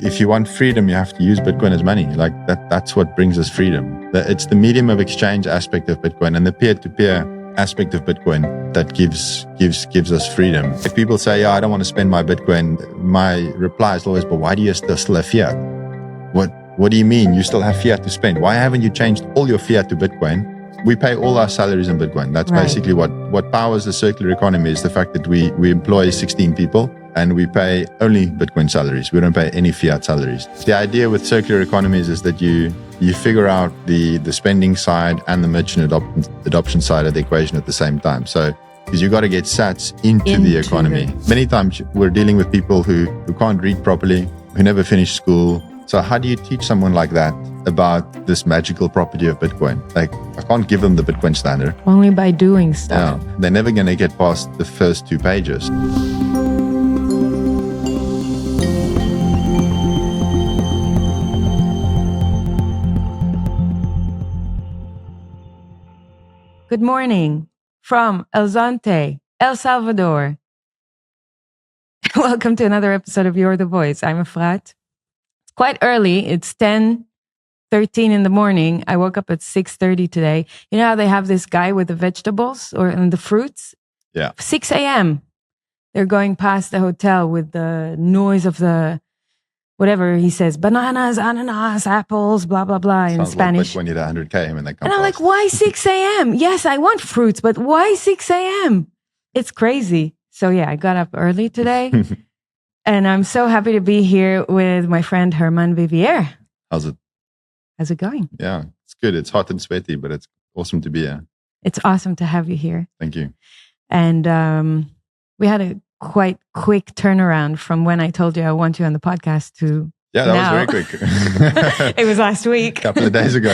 if you want freedom, you have to use Bitcoin as money. Like that's what brings us freedom. It's the medium of exchange aspect of Bitcoin and the peer-to-peer aspect of Bitcoin that gives us freedom. If people say, I don't want to spend my Bitcoin, my reply is always, but why do you still have fiat? What do you mean you still have fiat to spend? Why haven't you changed all your fiat to Bitcoin? We pay all our salaries in Bitcoin. That's right. Basically what powers the circular economy is the fact that we employ 16 people and we pay only Bitcoin salaries. We don't pay any fiat salaries. The idea with circular economies is that you figure out the spending side and the merchant adoption side of the equation at the same time. So, because you've got to get sats into the economy. Many times we're dealing with people who can't read properly, who never finished school. So how do you teach someone like that about this magical property of Bitcoin? Like, I can't give them the Bitcoin standard. Only by doing stuff. Yeah, they're never going to get past the first 2 pages. Good morning from El Zonte, El Salvador. Welcome to another episode of You're the Voice. I'm Efrat. It's quite early. It's 10:13 in the morning. I woke up at 6:30 today. You know how they have this guy with the vegetables and the fruits? Yeah. 6 a.m. They're going past the hotel with the noise of the, whatever he says, bananas, ananas, apples, blah, blah, blah in Spanish. Sounds like when you hit 100K when they come And I'm past. like, why 6 a.m.? Yes, I want fruits, but why 6 a.m.? It's crazy. So yeah, I got up early today. And I'm so happy to be here with my friend Hermann Vivier. How's it going? Yeah, it's good. It's hot and sweaty, but it's awesome to be here. It's awesome to have you here. Thank you. And we had a quite quick turnaround from when I told you I want you on the podcast to yeah, that now. was very quick. It was last week. A couple of days ago.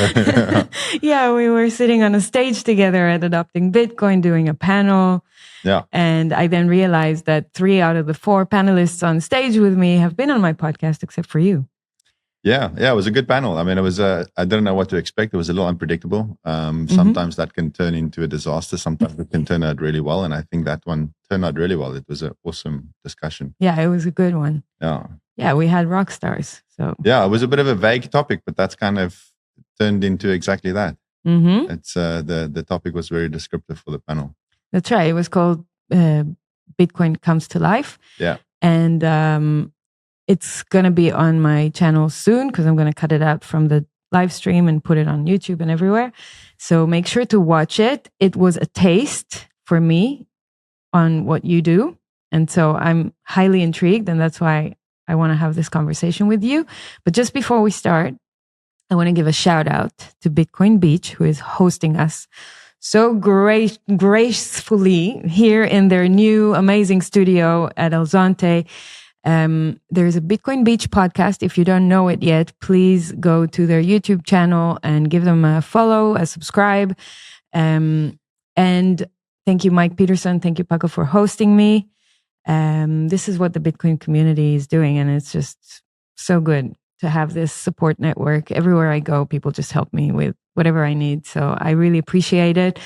Yeah, we were sitting on a stage together at Adopting Bitcoin doing a panel. Yeah. And I then realized that 3 out of the 4 panelists on stage with me have been on my podcast except for you. Yeah, it was a good panel. I mean, it was, I didn't know what to expect. It was a little unpredictable. Sometimes that can turn into a disaster. Sometimes it can turn out really well. And I think that one turned out really well. It was an awesome discussion. Yeah, it was a good one. Yeah. Yeah, we had rock stars. So yeah, it was a bit of a vague topic, but that's kind of turned into exactly that. Mm-hmm. It's the topic was very descriptive for the panel. That's right. It was called Bitcoin Comes to Life. Yeah. And it's going to be on my channel soon because I'm going to cut it out from the live stream and put it on YouTube and everywhere. So make sure to watch it. It was a taste for me on what you do. And so I'm highly intrigued, and that's why I want to have this conversation with you. But just before we start, I want to give a shout out to Bitcoin Beach, who is hosting us so gracefully here in their new amazing studio at El Zonte. There's a Bitcoin Beach podcast. If you don't know it yet, please go to their YouTube channel and give them a follow, a subscribe. And thank you, Mike Peterson. Thank you, Paco, for hosting me. This is what the Bitcoin community is doing, and it's just so good to have this support network. Everywhere I go, people just help me with whatever I need. So I really appreciate it.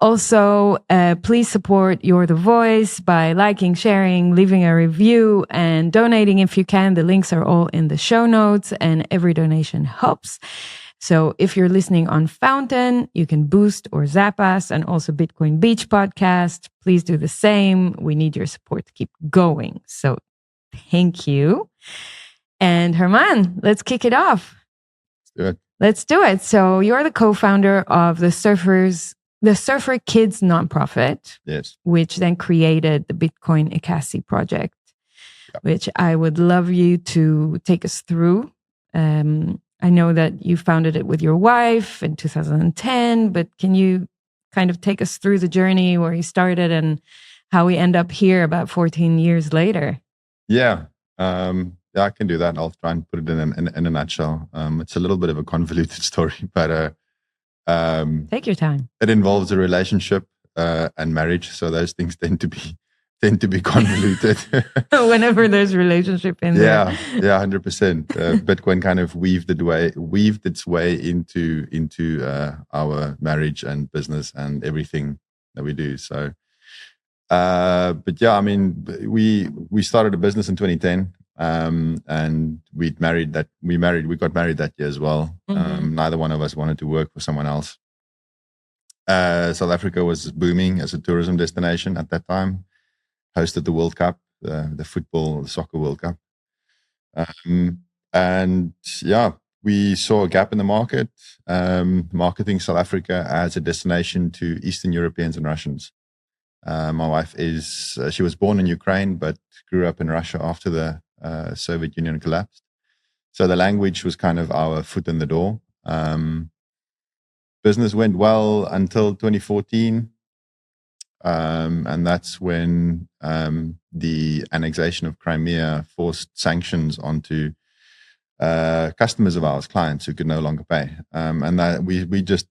Also, please support You're the Voice by liking, sharing, leaving a review, and donating if you can. The links are all in the show notes, and every donation helps. So if you're listening on Fountain, you can boost or zap us, and also Bitcoin Beach podcast. Please do the same. We need your support to keep going. So thank you. And Herman, let's kick it off. Let's do it. So you're the co-founder of the Surfer Kids nonprofit, yes, which then created the Bitcoin Ekasi project, which I would love you to take us through. I know that you founded it with your wife in 2010, but can you kind of take us through the journey where you started and how we end up here about 14 years later? Yeah. Yeah, I can do that. I'll try and put it in a nutshell. It's a little bit of a convoluted story, but take your time. It involves a relationship and marriage, so those things tend to be convoluted. Whenever there's relationship in there. Yeah, 100%. Bitcoin kind of weaved its way into our marriage and business and everything that we do. So, but yeah, I mean, we started a business in 2010. And we got married that year as well. Neither one of us wanted to work for someone else. South Africa was booming as a tourism destination at that time, hosted the World Cup, the soccer World Cup. And yeah, we saw a gap in the market, marketing South Africa as a destination to Eastern Europeans and Russians. My wife she was born in Ukraine, but grew up in Russia after the Soviet Union collapsed. So the language was kind of our foot in the door. Business went well until 2014. And that's when the annexation of Crimea forced sanctions onto customers of ours, clients who could no longer pay. And that we just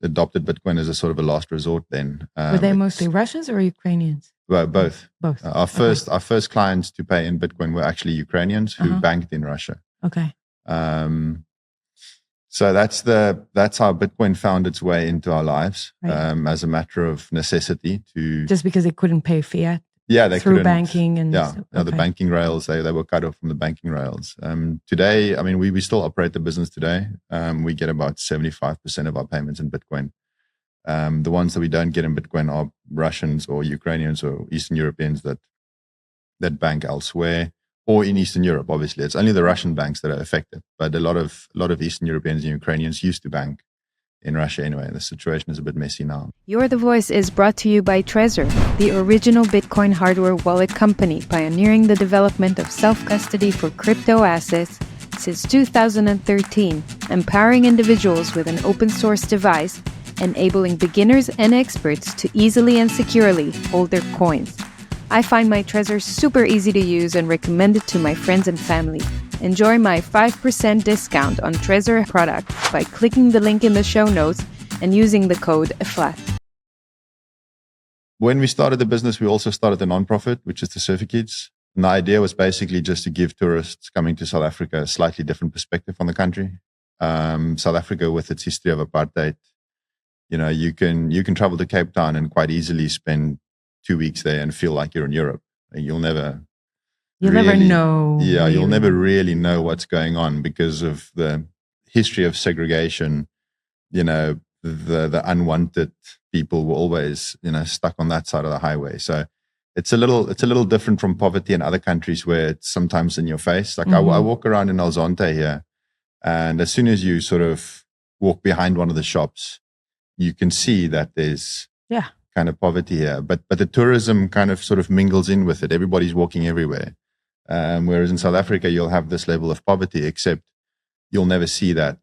adopted Bitcoin as a sort of a last resort then. Were they mostly Russians or Ukrainians? Well, both. Both. Our first clients to pay in Bitcoin were actually Ukrainians who banked in Russia. Okay. So that's how Bitcoin found its way into our lives, right. As a matter of necessity just because they couldn't pay fiat. Yeah, they through couldn't. Banking and the banking rails. They were cut off from the banking rails. Today, I mean, we still operate the business today. We get about 75% of our payments in Bitcoin. The ones that we don't get in Bitcoin are Russians or Ukrainians or Eastern Europeans that bank elsewhere. Or in Eastern Europe, obviously. It's only the Russian banks that are affected. But a lot of Eastern Europeans and Ukrainians used to bank in Russia anyway. The situation is a bit messy now. You're the Voice is brought to you by Trezor, the original Bitcoin hardware wallet company pioneering the development of self-custody for crypto assets since 2013, empowering individuals with an open source device, enabling beginners and experts to easily and securely hold their coins. I find my Trezor super easy to use and recommend it to my friends and family. Enjoy my 5% discount on Trezor products by clicking the link in the show notes and using the code FLAT. When we started the business, we also started a nonprofit, which is the Surfer Kids. And the idea was basically just to give tourists coming to South Africa a slightly different perspective on the country. South Africa, with its history of apartheid, you can travel to Cape Town and quite easily spend 2 weeks there and feel like you're in Europe. You'll never know. Yeah, really. You'll never really know what's going on because of the history of segregation. The unwanted people were always, stuck on that side of the highway. So it's a little different from poverty in other countries where it's sometimes in your face. Like I walk around in Alzonte here, and as soon as you sort of walk behind one of the shops, you can see that there's kind of poverty here, but the tourism kind of sort of mingles in with it. Everybody's walking everywhere. Whereas in South Africa, you'll have this level of poverty, except you'll never see that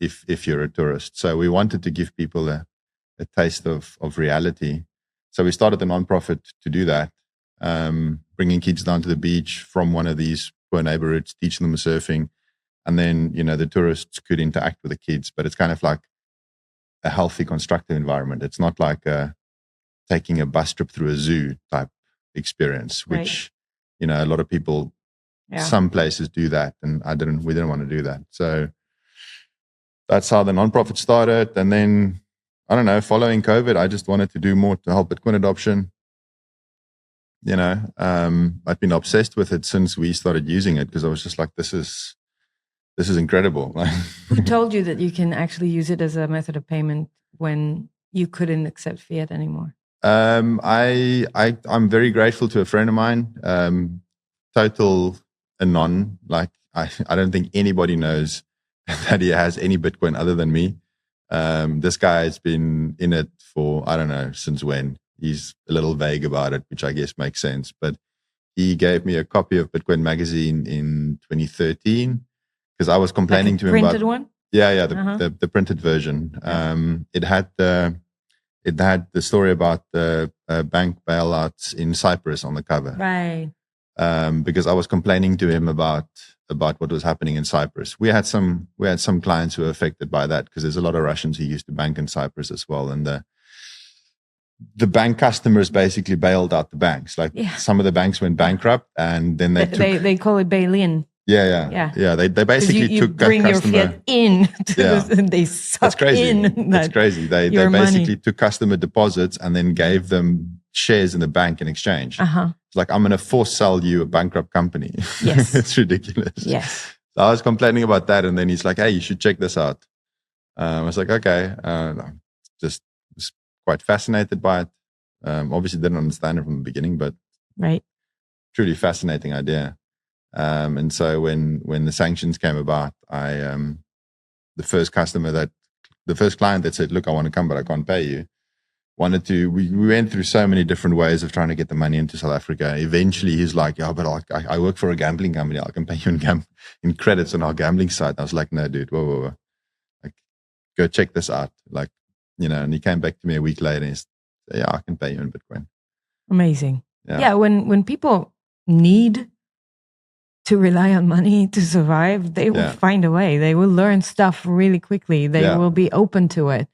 if you're a tourist. So we wanted to give people a taste of reality. So we started a nonprofit to do that, bringing kids down to the beach from one of these poor neighborhoods, teaching them surfing. And then, the tourists could interact with the kids, but it's kind of like a healthy, constructive environment. It's not like taking a bus trip through a zoo type experience, which, a lot of people, some places do that. And we didn't want to do that. So that's how the nonprofit started. And then, I don't know, following COVID, I just wanted to do more to help Bitcoin adoption. I've been obsessed with it since we started using it because I was just like, this is incredible. Who told you that you can actually use it as a method of payment when you couldn't accept fiat anymore? I'm very grateful to a friend of mine, total anon. Like I don't think anybody knows that he has any Bitcoin other than me. This guy has been in it for, I don't know, since when. He's a little vague about it, which I guess makes sense. But he gave me a copy of Bitcoin Magazine in 2013 because I was complaining to him about... printed one? Yeah, the printed version. It had the story about the bank bailouts in Cyprus on the cover. Right. Because I was complaining to him about what was happening in Cyprus. We had some clients who were affected by that because there's a lot of Russians who used to bank in Cyprus as well, and the bank customers basically bailed out the banks. Like some of the banks went bankrupt, and then they call it bail-in. Yeah. They basically took that bring customer. Your fiat in, and they suck in. That's crazy. They basically took customer deposits and then gave them shares in the bank in exchange. It's like, I'm going to force sell you a bankrupt company. Yes. It's ridiculous. Yes. So I was complaining about that. And then he's like, hey, you should check this out. I was like, okay. Just was quite fascinated by it. Obviously didn't understand it from the beginning, but right. Truly fascinating idea. And so when the sanctions came about, the first client that said, look, I want to come, but I can't pay you, we went through so many different ways of trying to get the money into South Africa. Eventually he's like, yeah, but I work for a gambling company. I can pay you in credits on our gambling site. I was like, no, dude, whoa. Like, go check this out. Like, and he came back to me a week later and he said, yeah, I can pay you in Bitcoin. Amazing. Yeah. When people need to rely on money to survive, they will find a way. They will learn stuff really quickly. They will be open to it.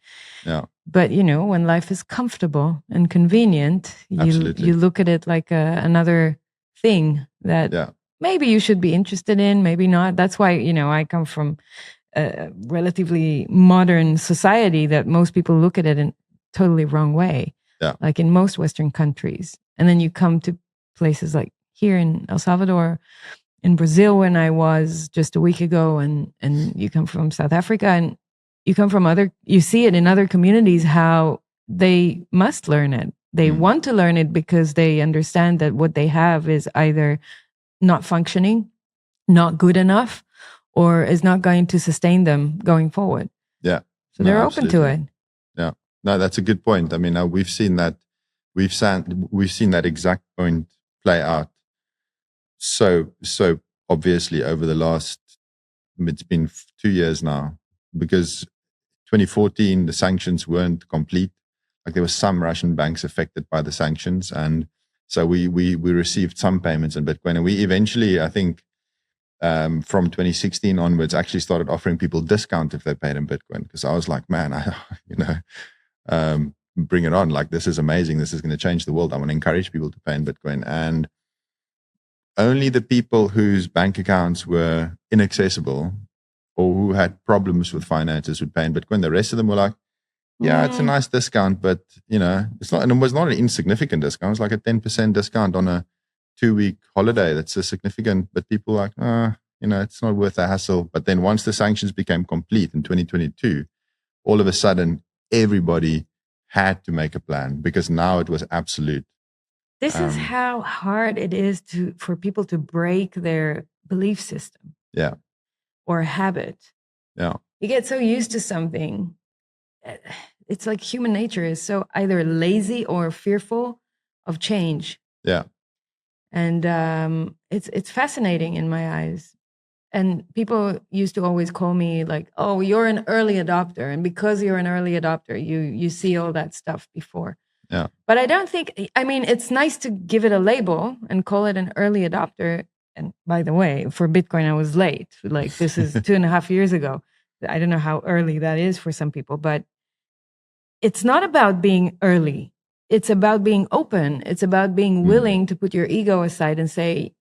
Yeah. But, when life is comfortable and convenient, you look at it like another thing that maybe you should be interested in, maybe not. That's why, I come from a relatively modern society that most people look at it in totally wrong way, like in most Western countries. And then you come to places like here in El Salvador, in Brazil, when I was just a week ago, and you come from South Africa, and you see it in other communities, how they must learn it. They want to learn it because they understand that what they have is either not functioning, not good enough, or is not going to sustain them going forward. Yeah. So they're open to it. Yeah. No, that's a good point. I mean, we've seen that exact point play out so obviously over the last, it's been 2 years now, because 2014 the sanctions weren't complete. Like, there were some Russian banks affected by the sanctions, and so we received some payments in Bitcoin, and we eventually, I think, from 2016 onwards, actually started offering people discount if they paid in Bitcoin, because I was like, man, bring it on. Like, this is amazing. This is going to change the world. I want to encourage people to pay in Bitcoin. And only the people whose bank accounts were inaccessible or who had problems with finances would pay in Bitcoin. The rest of them were like, yeah, it's a nice discount, but it's not, and it was not an insignificant discount. It was like a 10% discount on a 2-week holiday. That's a significant, but people were like, it's not worth the hassle. But then once the sanctions became complete in 2022, all of a sudden everybody had to make a plan, because now it was absolute. This is how hard it is for people to break their belief system. Yeah. Or habit. Yeah. You get so used to something. It's like human nature is so either lazy or fearful of change. Yeah. And it's fascinating in my eyes. And people used to always call me like, oh, you're an early adopter. And because you're an early adopter, you see all that stuff before. Yeah. But I don't think, it's nice to give it a label and call it an early adopter. And by the way, for Bitcoin, I was late. Like, this is 2.5 years ago. I don't know how early that is for some people, but it's not about being early. It's about being open. It's about being willing to put your ego aside and say,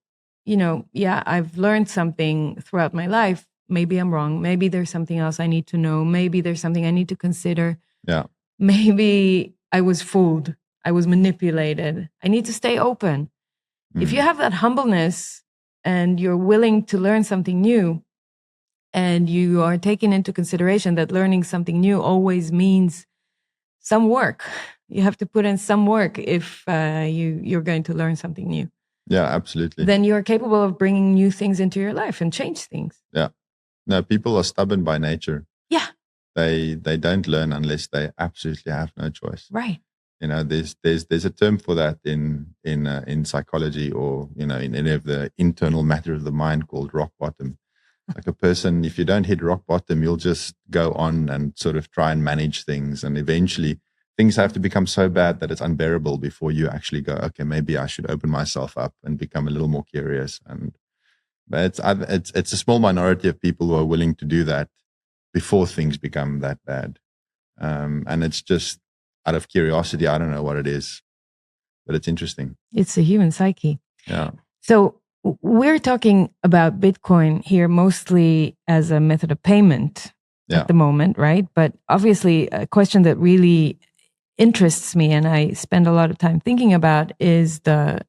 yeah, I've learned something throughout my life. Maybe I'm wrong. Maybe there's something else I need to know. Maybe there's something I need to consider. Yeah. Maybe I was fooled. I was manipulated. I need to stay open. If you have that humbleness and you're willing to learn something new, and you are taking into consideration that learning something new always means some work. You have to put in some work if you're going to learn something new. Yeah, absolutely. Then you're capable of bringing new things into your life and change things. Yeah. No, people are stubborn by nature. Yeah. They don't learn unless they absolutely have no choice. Right. There's a term for that in psychology, or in any of the internal matter of the mind, called rock bottom. Like, a person, if you don't hit rock bottom, you'll just go on and sort of try and manage things, and eventually things have to become so bad that it's unbearable before you actually go, okay, maybe I should open myself up and become a little more curious. But it's a small minority of people who are willing to do that before things become that bad, and it's just out of curiosity. I don't know what it is, but it's interesting. It's the human psyche. Yeah. So we're talking about Bitcoin here mostly as a method of payment at the moment, right? But obviously, a question that really interests me and I spend a lot of time thinking about is the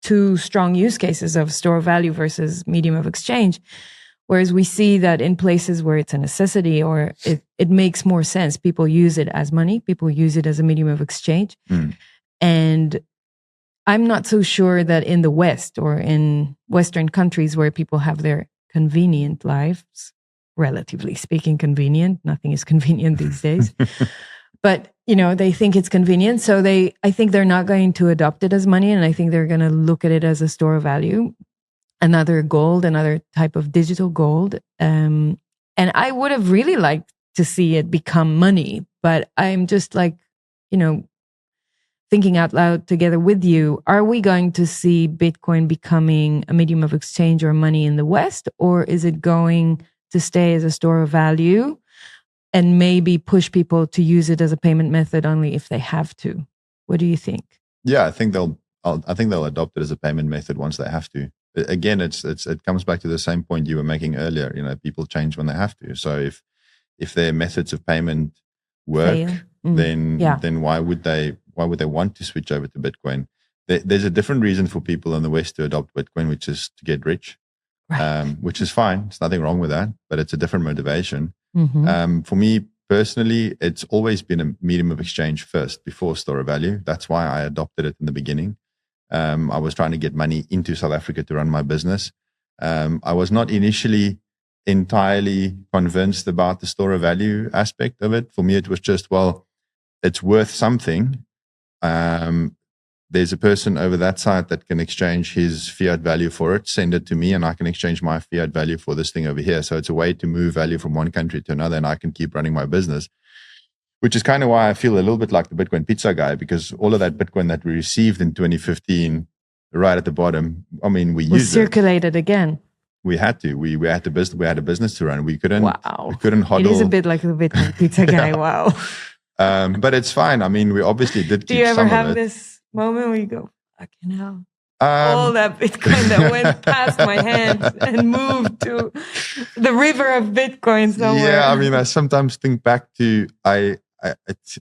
two strong use cases of store of value versus medium of exchange. Whereas we see that in places where it's a necessity or it makes more sense, people use it as money, people use it as a medium of exchange. And I'm not so sure that in the West or in Western countries where people have their convenient lives, relatively speaking, convenient, nothing is convenient these days, but they think it's convenient. So I think they're not going to adopt it as money. And I think they're going to look at it as a store of value, another gold, another type of digital gold. And I would have really liked to see it become money, but I'm just like, thinking out loud together with you, are we going to see Bitcoin becoming a medium of exchange or money in the West, or is it going to stay as a store of value and maybe push people to use it as a payment method only if they have to? What do you think? Yeah, I think they'll adopt it as a payment method once they have to. Again, it comes back to the same point you were making earlier. People change when they have to. So if their methods of payment work, then why would they want to switch over to Bitcoin? There's a different reason for people in the West to adopt Bitcoin, which is to get rich, right. Which is fine. There's nothing wrong with that, but it's a different motivation. For me personally, it's always been a medium of exchange first before store of value. That's why I adopted it in the beginning. I was trying to get money into South Africa to run my business. I was not initially entirely convinced about the store of value aspect of it. For me, it was just, well, it's worth something. There's a person over that side that can exchange his fiat value for it, send it to me, and I can exchange my fiat value for this thing over here. So it's a way to move value from one country to another, and I can keep running my business, which is kind of why I feel a little bit like the Bitcoin pizza guy, because all of that Bitcoin that we received in 2015, right at the bottom, I mean, we used circulated again. We had to. We had a business to run. We couldn't. Wow. We couldn't hodl. It is a bit like the Bitcoin pizza guy. Yeah. Wow. But it's fine. I mean, we obviously did. Do you ever have this moment where you go, "Fucking hell"? All that Bitcoin that went past my hands and moved to the river of Bitcoin somewhere. Yeah, I mean, I sometimes think back to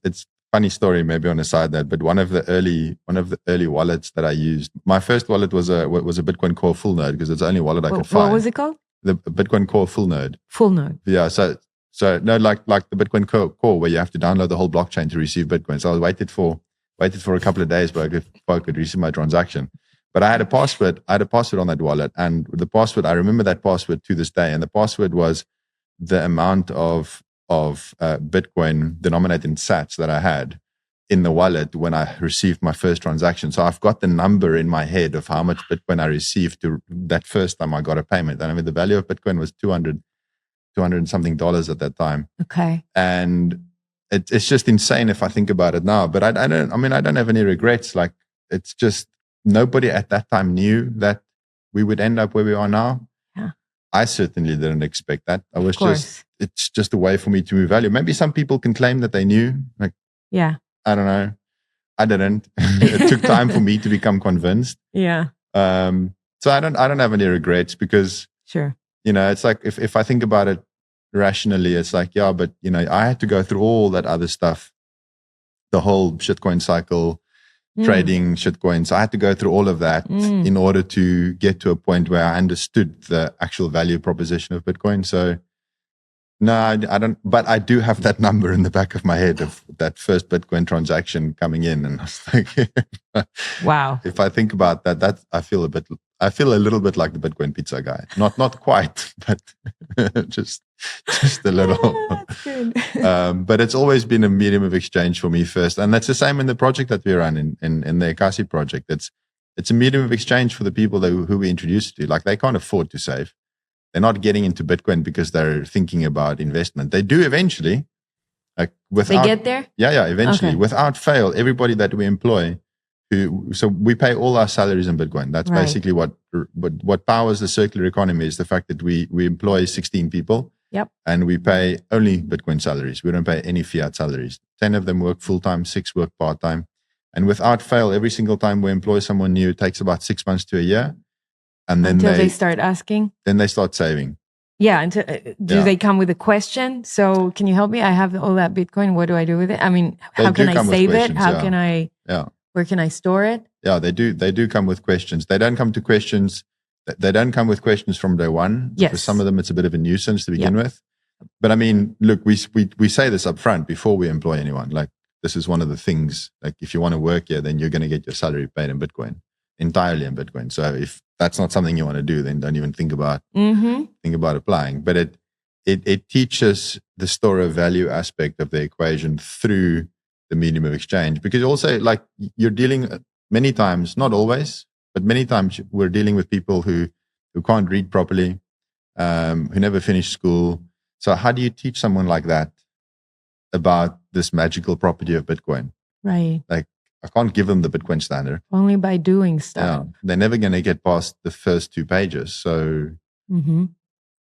it's funny story, maybe on a side note, but one of the early wallets that I used, my first wallet was a Bitcoin Core full node, because it's the only wallet I could find. What was it called? The Bitcoin Core full node. Full node. Yeah. So no, like the Bitcoin Core, where you have to download the whole blockchain to receive Bitcoin. So I waited for a couple of days before I could receive my transaction. But I had a password. I had a password on that wallet, and the password, I remember that password to this day. And the password was the amount of Bitcoin denominated in sats that I had in the wallet when I received my first transaction. So I've got the number in my head of how much Bitcoin I received to that first time I got a payment. And I mean, the value of Bitcoin was $200 and something at that time. Okay. And it's just insane if I think about it now. But I don't have any regrets. Like, it's just, nobody at that time knew that we would end up where we are now. Yeah. I certainly didn't expect that. It's just a way for me to move value. Maybe some people can claim that they knew. Like, yeah, I don't know. I didn't. It took time for me to become convinced. Yeah. So I don't have any regrets, because sure, it's like, if I think about it rationally, it's like, yeah, but I had to go through all that other stuff, the whole shitcoin cycle, trading shitcoins. I had to go through all of that in order to get to a point where I understood the actual value proposition of Bitcoin. So no, I don't, but I do have that number in the back of my head of that first Bitcoin transaction coming in. And I was like, wow. If I think about that, I feel a little bit like the Bitcoin pizza guy. Not quite, but just a little. That's good. But it's always been a medium of exchange for me first. And that's the same in the project that we run in the Ekasi project. It's a medium of exchange for the people who we introduced to. Like, they can't afford to save. They're not getting into Bitcoin because they're thinking about investment. They do eventually. They get there? Yeah, eventually. Okay. Without fail, everybody that we employ, so we pay all our salaries in Bitcoin. That's right. Basically what powers the circular economy, is the fact that we employ 16 people. Yep. And we pay only Bitcoin salaries. We don't pay any fiat salaries. 10 of them work full-time, 6 work part-time. And without fail, every single time we employ someone new, it takes about 6 months to a year. And then until they start asking? Then they start saving. Yeah. Do they come with a question? So can you help me? I have all that Bitcoin. What do I do with it? I mean, how can I save it? How can I, where can I store it? Yeah, they do. They do come with questions. They don't come to questions. They don't come with questions from day one. Yes. For some of them, it's a bit of a nuisance to begin with. But I mean, look, we say this up front before we employ anyone. Like, this is one of the things. Like, if you want to work here, then you're going to get your salary paid in Bitcoin, entirely in Bitcoin. So if that's not something you want to do, then don't even think about applying. But it teaches the store of value aspect of the equation through the medium of exchange, because also, like, you're dealing many times, not always, but many times we're dealing with people who can't read properly, who never finished school. So how do you teach someone like that about this magical property of Bitcoin? Right. Like, I can't give them the Bitcoin standard. Only by doing stuff. Yeah, they're never going to get past the first 2 pages. So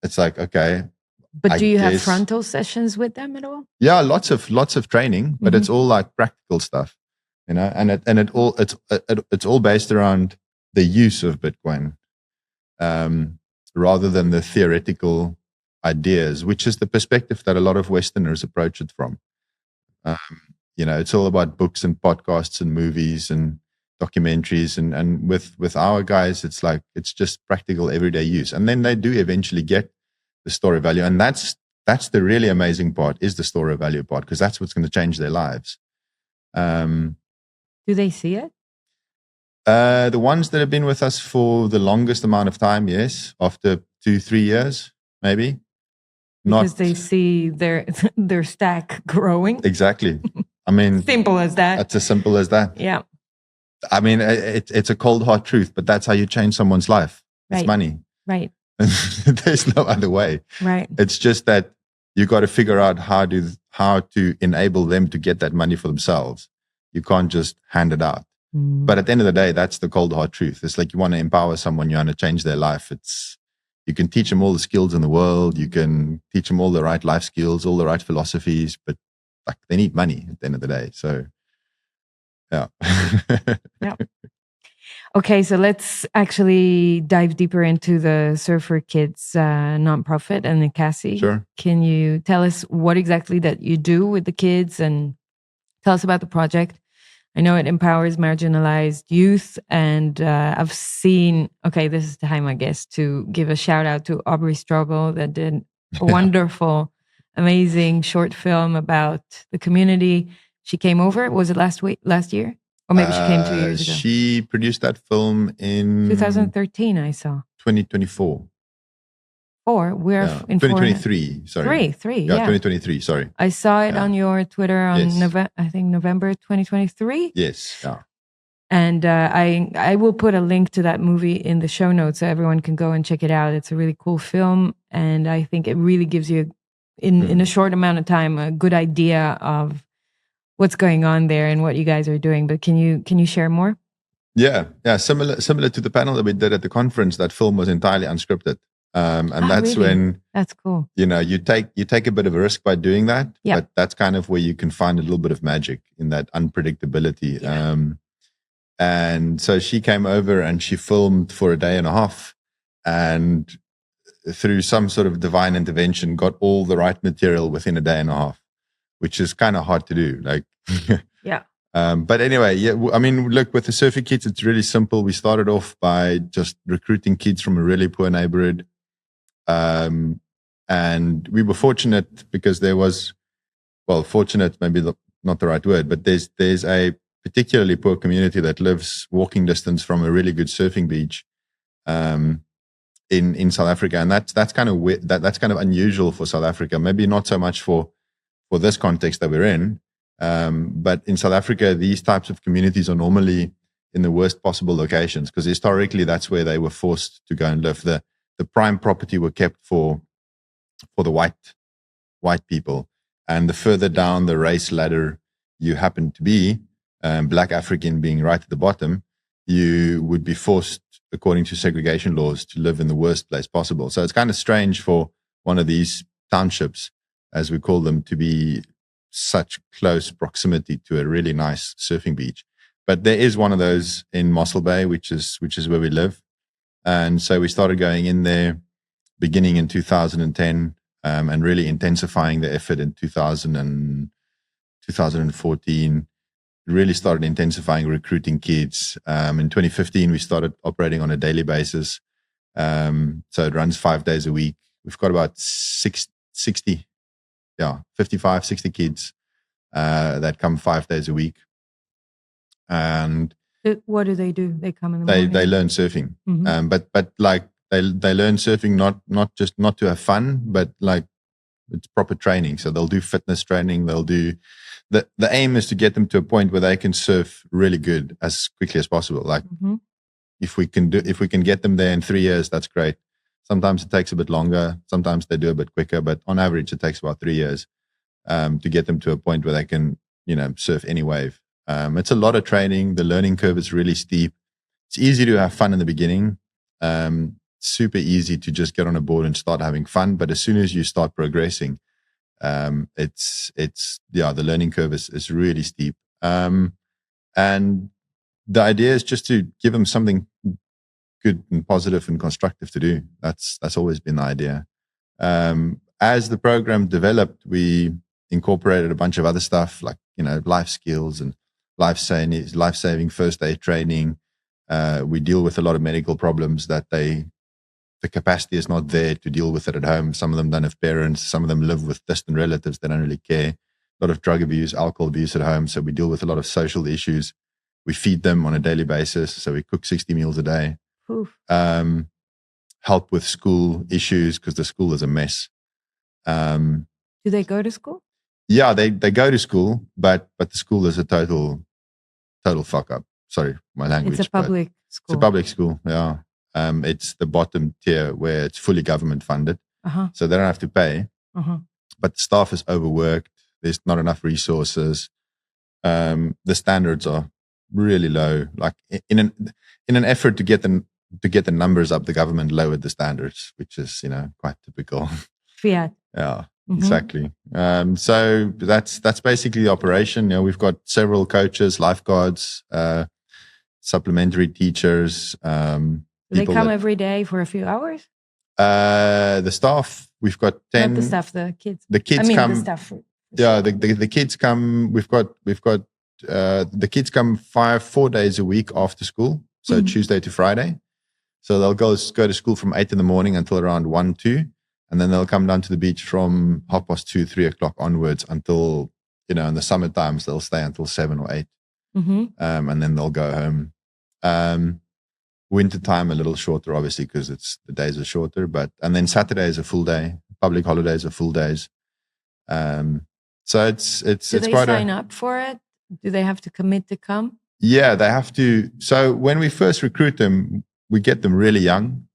it's like, okay. But do you have frontal sessions with them at all? Yeah, lots of training, but it's all like practical stuff, you know, and it's all based around the use of Bitcoin, rather than the theoretical ideas, which is the perspective that a lot of Westerners approach it from. You know, it's all about books and podcasts and movies and documentaries, and with our guys, it's like, it's just practical everyday use, and then they do eventually get the store of value, and that's the really amazing part, is the store of value part, because that's what's going to change their lives. Do they see it? The ones that have been with us for the longest amount of time, yes, after 2-3 years, maybe. Because they see their stack growing. Exactly. I mean, simple as that. That's as simple as that. Yeah. I mean, it's a cold hard truth, but that's how you change someone's life. It's money. Right. There's no other way. Right. It's just that you got to figure out how to enable them to get that money for themselves. You can't just hand it out. But at the end of the day, that's the cold hard truth. It's like, you want to empower someone, you want to change their life. You can teach them all the skills in the world. You can teach them all the right life skills, all the right philosophies, but like, they need money at the end of the day. So, yeah. Yeah. Okay, so let's actually dive deeper into the Surfer Kids nonprofit and Ekasi. Sure. Can you tell us what exactly that you do with the kids, and tell us about the project? I know it empowers marginalized youth, and I've seen, okay, this is the time, I guess, to give a shout out to Aubrey Strobel that did a wonderful, amazing short film about the community. She came over, was it last year? Or maybe she came 2 years ago. She produced that film in 2013, I saw. 2024. We're in 2023. Sorry. Three. Yeah, 2023. Sorry. I saw it on your Twitter on November 2023. Yes. Yeah. And I will put a link to that movie in the show notes so everyone can go and check it out. It's a really cool film, and I think it really gives you, in a short amount of time, a good idea of what's going on there and what you guys are doing. But can you share more? Yeah. Similar to the panel that we did at the conference. That film was entirely unscripted, and that's really? when, that's cool. You know, you take a bit of a risk by doing that. Yeah. But that's kind of where you can find a little bit of magic in that unpredictability. Yeah. And so she came over and she filmed for a day and a half, and through some sort of divine intervention, got all the right material within a day and a half, which is kind of hard to do. Like, yeah. But anyway, yeah. I mean, look, with the Surfer Kids, it's really simple. We started off by just recruiting kids from a really poor neighborhood, and we were fortunate because there was, well, fortunate maybe not the right word, but there's a particularly poor community that lives walking distance from a really good surfing beach in South Africa, and that's kind of weird, that's kind of unusual for South Africa. Maybe not so much for this context that we're in, but in South Africa, these types of communities are normally in the worst possible locations, because historically that's where they were forced to go and live. The prime property were kept for the white people, and the further down the race ladder you happen to be, Black African being right at the bottom, you would be forced, according to segregation laws, to live in the worst place possible. So it's kind of strange for one of these townships, as we call them, to be such close proximity to a really nice surfing beach. But there is one of those in Mossel Bay, which is where we live. And so we started going in there beginning in 2010, and really intensifying the effort in 2014. really started intensifying recruiting kids. In 2015, we started operating on a daily basis. So it runs 5 days a week. We've got about 60, 55, 60 kids that come 5 days a week. And what do? They come in the they morning? learn surfing. But like they learn surfing not to have fun, but like it's proper training. So they'll do fitness training. They'll do the aim is to get them to a point where they can surf really good as quickly as possible. Like if we can get them there in 3 years, that's great. Sometimes it takes a bit longer. Sometimes they do a bit quicker, but on average, it takes about 3 years to get them to a point where they can, surf any wave. It's a lot of training. The learning curve is really steep. It's easy to have fun in the beginning. Super easy to just get on a board and start having fun. But as soon as you start progressing, the learning curve is really steep. And the idea is just to give them something good and positive and constructive to do. That's always been the idea. As the program developed, we incorporated a bunch of other stuff like, life skills and life-saving first aid training. We deal with a lot of medical problems that the capacity is not there to deal with it at home. Some of them don't have parents. Some of them live with distant relatives. They don't really care. A lot of drug abuse, alcohol abuse at home. So we deal with a lot of social issues. We feed them on a daily basis. So we cook 60 meals a day. Help with school issues because the school is a mess. Do they go to school? Yeah, they go to school, but the school is a total fuck up. Sorry, my language. It's a public school. It's a public school, yeah. It's the bottom tier where it's fully government funded. So they don't have to pay. But the staff is overworked. There's not enough resources. The standards are really low. Like in an effort to get the numbers up, the government lowered the standards, which is, quite typical. Fiat. Yeah, exactly. So that's basically the operation. We've got several coaches, lifeguards, supplementary teachers. Do they come every day for a few hours? The staff, we've got 10. Not the staff, the kids. The kids come. The staff. Yeah, the kids come. We've got the kids come 4 days a week after school. So Tuesday to Friday. So they'll go to school from 8 in the morning until around 1, 2. And then they'll come down to the beach from 2:30, 3 o'clock onwards until, in the summer times, they'll stay until 7 or 8. And then they'll go home. Winter time a little shorter, obviously, because the days are shorter. And then Saturday is a full day. Public holidays are full days. So it's Do they quite sign up for it? Do they have to commit to come? Yeah, they have to. So when we first recruit them, we get them really young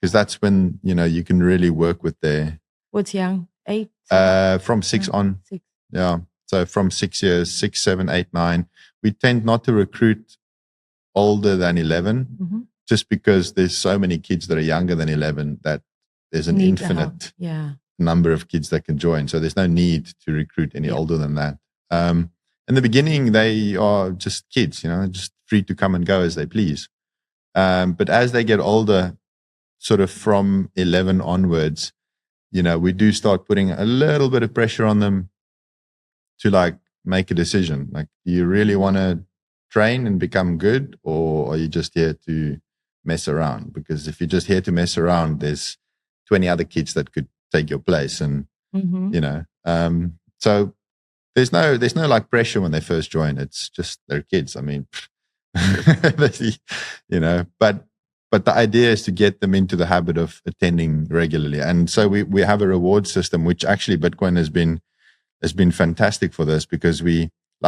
because that's when you can really work with their. What's young? 8. From 6 on. 6. Yeah. So from 6 years, 6, 7, 8, 9. We tend not to recruit older than 11. Just because there's so many kids that are younger than 11 that there's an infinite number of kids that can join. So there's no need to recruit any older than that. In the beginning, they are just kids, just free to come and go as they please. But as they get older, sort of from 11 onwards, we do start putting a little bit of pressure on them to like make a decision. Like, do you really want to train and become good, or are you just here to mess around? Because if you're just here to mess around, there's 20 other kids that could take your place, and so there's no like pressure when they first join. It's just they're kids. I mean, but the idea is to get them into the habit of attending regularly, and so we have a reward system, which actually Bitcoin has been fantastic for this, because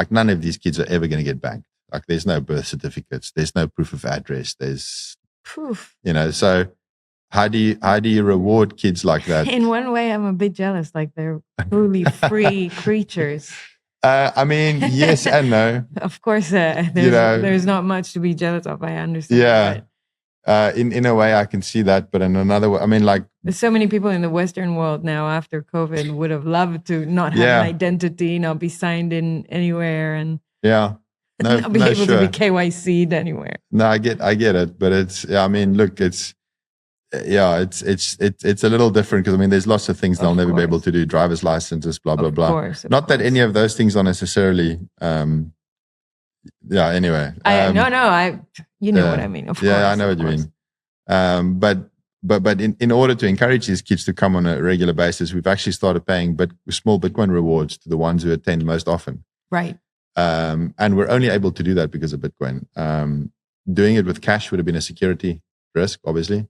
none of these kids are ever going to get banked. Like, there's no birth certificates, there's no proof of address, there's proof. So how do you reward kids like that? In one way, I'm a bit jealous. Like, they're truly free creatures. I mean, yes and no. Of course, there's not much to be jealous of. I understand. Yeah. In a way, I can see that, but in another way, I mean, like, there's so many people in the Western world now after COVID would have loved to not have an identity, not be signed in anywhere, and not be able to be KYC'd anywhere. No, I get it, but I mean, look, it's a little different, because I mean, there's lots of things they'll never be able to do, driver's licenses, blah blah blah. Not that any of those things are necessarily yeah. Anyway, you know what I mean. Of course, I know what you mean. But in order to encourage these kids to come on a regular basis, we've actually started paying small Bitcoin rewards to the ones who attend most often. Right. And we're only able to do that because of Bitcoin. Doing it with cash would have been a security risk, obviously.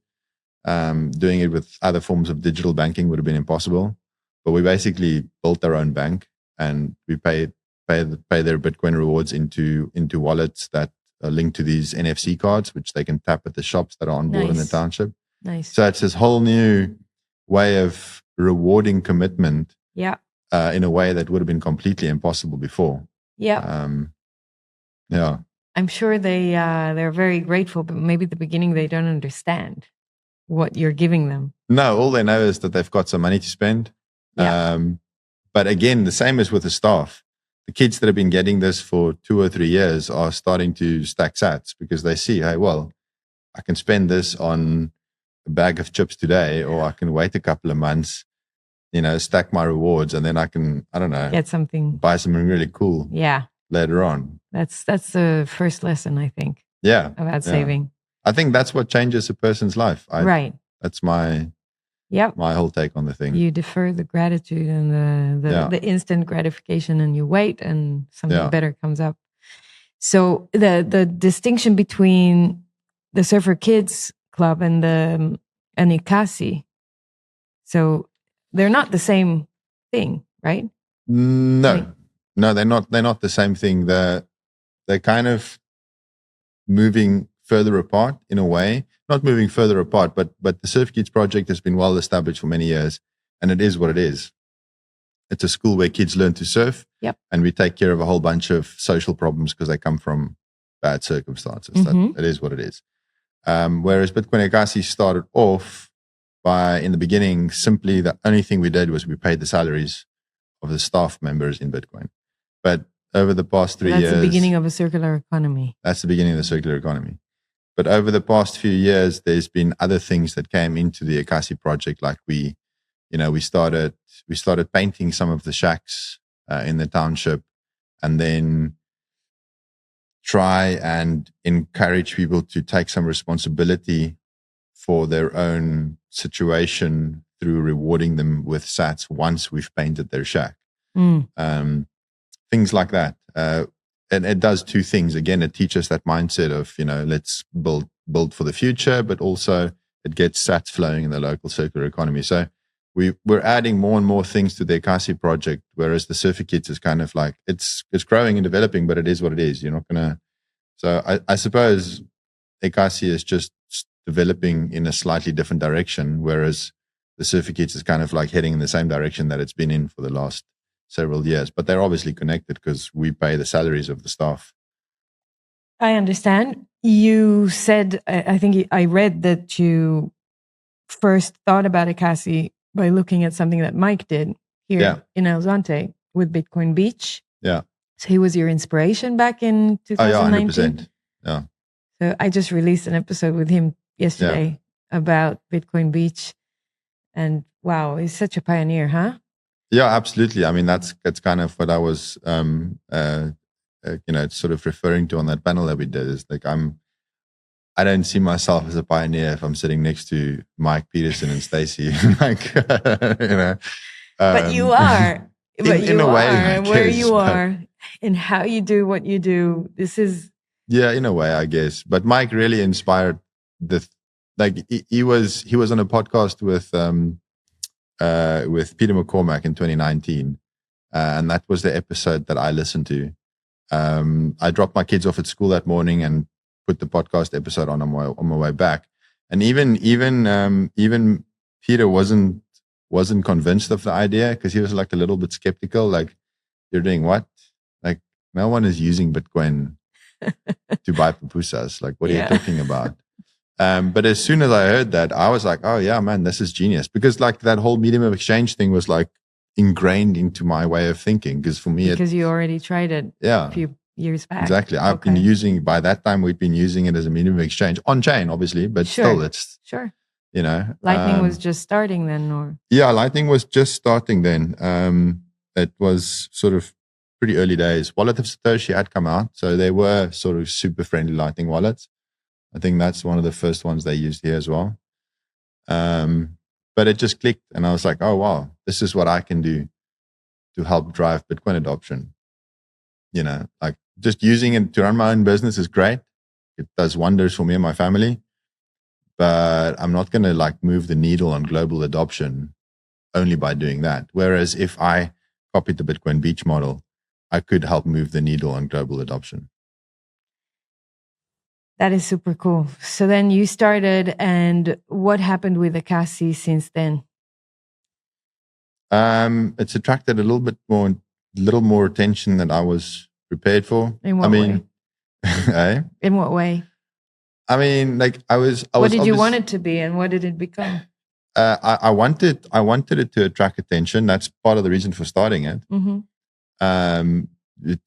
Doing it with other forms of digital banking would have been impossible. But we basically built our own bank, and we pay their Bitcoin rewards into wallets that are linked to these NFC cards, which they can tap at the shops that are on board in the township. Nice. So it's this whole new way of rewarding commitment. Yeah. In a way that would have been completely impossible before. Yeah. Yeah. I'm sure they're very grateful, but maybe at the beginning they don't understand what you're giving them. No, all they know is that they've got some money to spend. Yeah. But again, the same as with the staff. The kids that have been getting this for 2 or 3 years are starting to stack sats because they see, hey, well, I can spend this on a bag of chips today, or I can wait a couple of months, stack my rewards, and then I can, I don't know, get something, buy something really cool. Yeah. Later on. That's the first lesson, I think. Yeah. About saving. I think that's what changes a person's life. Right. That's my whole take on the thing. You defer the gratitude and the instant gratification, and you wait, and something better comes up. So the distinction between the Surfer Kids Club and Ekasi, so they're not the same thing, right? No, they're not. They're not the same thing. They're kind of moving further apart in a way. Not moving further apart, but the Surf Kids project has been well established for many years, and it is what it is. It's a school where kids learn to surf, and we take care of a whole bunch of social problems because they come from bad circumstances. Mm-hmm. That is what it is. Whereas Bitcoin Ekasi started off by, in the beginning, simply the only thing we did was we paid the salaries of the staff members in Bitcoin. But over the past 3 years... That's the beginning of a circular economy. That's the beginning of the circular economy. But over the past few years, there's been other things that came into the Ekasi project. Like we started painting some of the shacks in the township, and then try and encourage people to take some responsibility for their own situation through rewarding them with sats once we've painted their shack. Things like that. And it does two things. Again, it teaches that mindset of, let's build for the future, but also it gets sats flowing in the local circular economy. So we're adding more and more things to the Ekasi project, whereas the Surfer Kids is kind of like, it's growing and developing, but it is what it is. You're not going to... So I suppose Ekasi is just developing in a slightly different direction, whereas the Surfer Kids is kind of like heading in the same direction that it's been in for the last several years. But they're obviously connected because we pay the salaries of the staff. I understand. You said, I think I read that you first thought about Ekasi by looking at something that Mike did here in El Zonte with Bitcoin Beach. Yeah. So he was your inspiration back in 2019? Oh, yeah, 100%. Yeah. So I just released an episode with him yesterday about Bitcoin Beach. And wow, he's such a pioneer, huh? Yeah, absolutely. I mean, that's kind of what I was, sort of referring to on that panel that we did. Is like I don't see myself as a pioneer if I'm sitting next to Mike Peterson and Stacy. But you are. In a way, where you are and how you do what you do. This is... Yeah, in a way, I guess. But Mike really inspired he was on a podcast with Peter McCormack in 2019. And that was the episode that I listened to. I dropped my kids off at school that morning and put the podcast episode on my way back. And even Peter wasn't convinced of the idea because he was like a little bit skeptical. Like, you're doing what? Like, no one is using Bitcoin to buy pupusas. Like, what are you talking about? But as soon as I heard that, I was like, oh yeah, man, this is genius. Because like that whole medium of exchange thing was like ingrained into my way of thinking. Because for me, because you already tried it a few years back. Exactly. I've been using, by that time, we'd been using it as a medium of exchange on chain, obviously, but still it's, Lightning was just starting then, or? Yeah, Lightning was just starting then. It was sort of pretty early days. Wallet of Satoshi had come out, so they were sort of super friendly Lightning wallets. I think that's one of the first ones they used here as well. But it just clicked, and I was like, oh wow, this is what I can do to help drive Bitcoin adoption. Like just using it to run my own business is great. It does wonders for me and my family, but I'm not going to like move the needle on global adoption only by doing that. Whereas if I copied the Bitcoin Beach model, I could help move the needle on global adoption. That is super cool. So then you started, and what happened with Ekasi since then? It's attracted a little more attention than I was prepared for. In what way? In what way? I mean, like I was. What did you want it to be, and what did it become? I wanted it to attract attention. That's part of the reason for starting it. To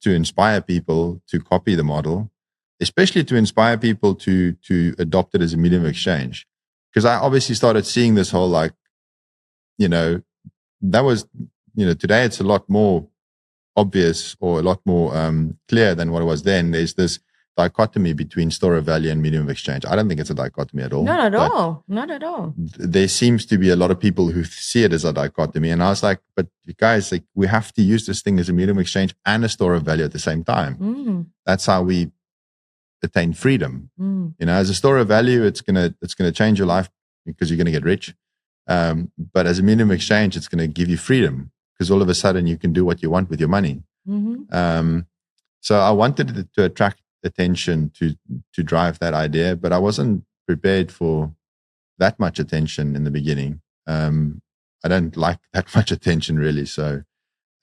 inspire people to copy the model, especially to inspire people to adopt it as a medium of exchange. Because I obviously started seeing this whole like, that was, today it's a lot more obvious or a lot more clear than what it was then. There's this dichotomy between store of value and medium of exchange. I don't think it's a dichotomy at all. Not at all. There seems to be a lot of people who see it as a dichotomy. And I was like, but you guys, like, we have to use this thing as a medium of exchange and a store of value at the same time. That's how we attain freedom. As a store of value, it's gonna change your life because you're gonna get rich. But as a medium of exchange, it's gonna give you freedom because all of a sudden you can do what you want with your money. So I wanted it to attract attention to drive that idea, but I wasn't prepared for that much attention in the beginning. I don't like that much attention really, so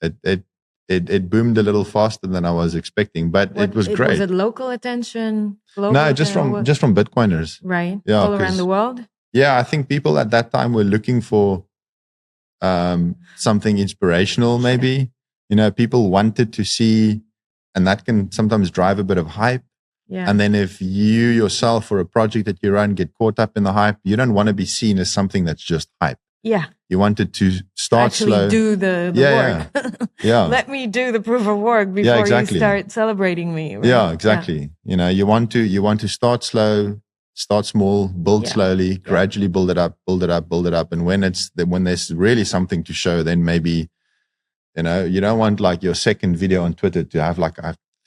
it boomed a little faster than I was expecting, but it was great. Was it local attention? No, just from Bitcoiners, right? Yeah, all around the world. Yeah, I think people at that time were looking for something inspirational, maybe. People wanted to see. And that can sometimes drive a bit of hype. Yeah. And then if you yourself or a project that you run get caught up in the hype, you don't want to be seen as something that's just hype. Yeah. You wanted to start slow. Do the work. Yeah. Let me do the proof of work before you start celebrating me. Right? Yeah, exactly. Yeah. You want to start slow, start small, build slowly, gradually build it up. And when there's really something to show, then maybe, you don't want like your second video on Twitter to have like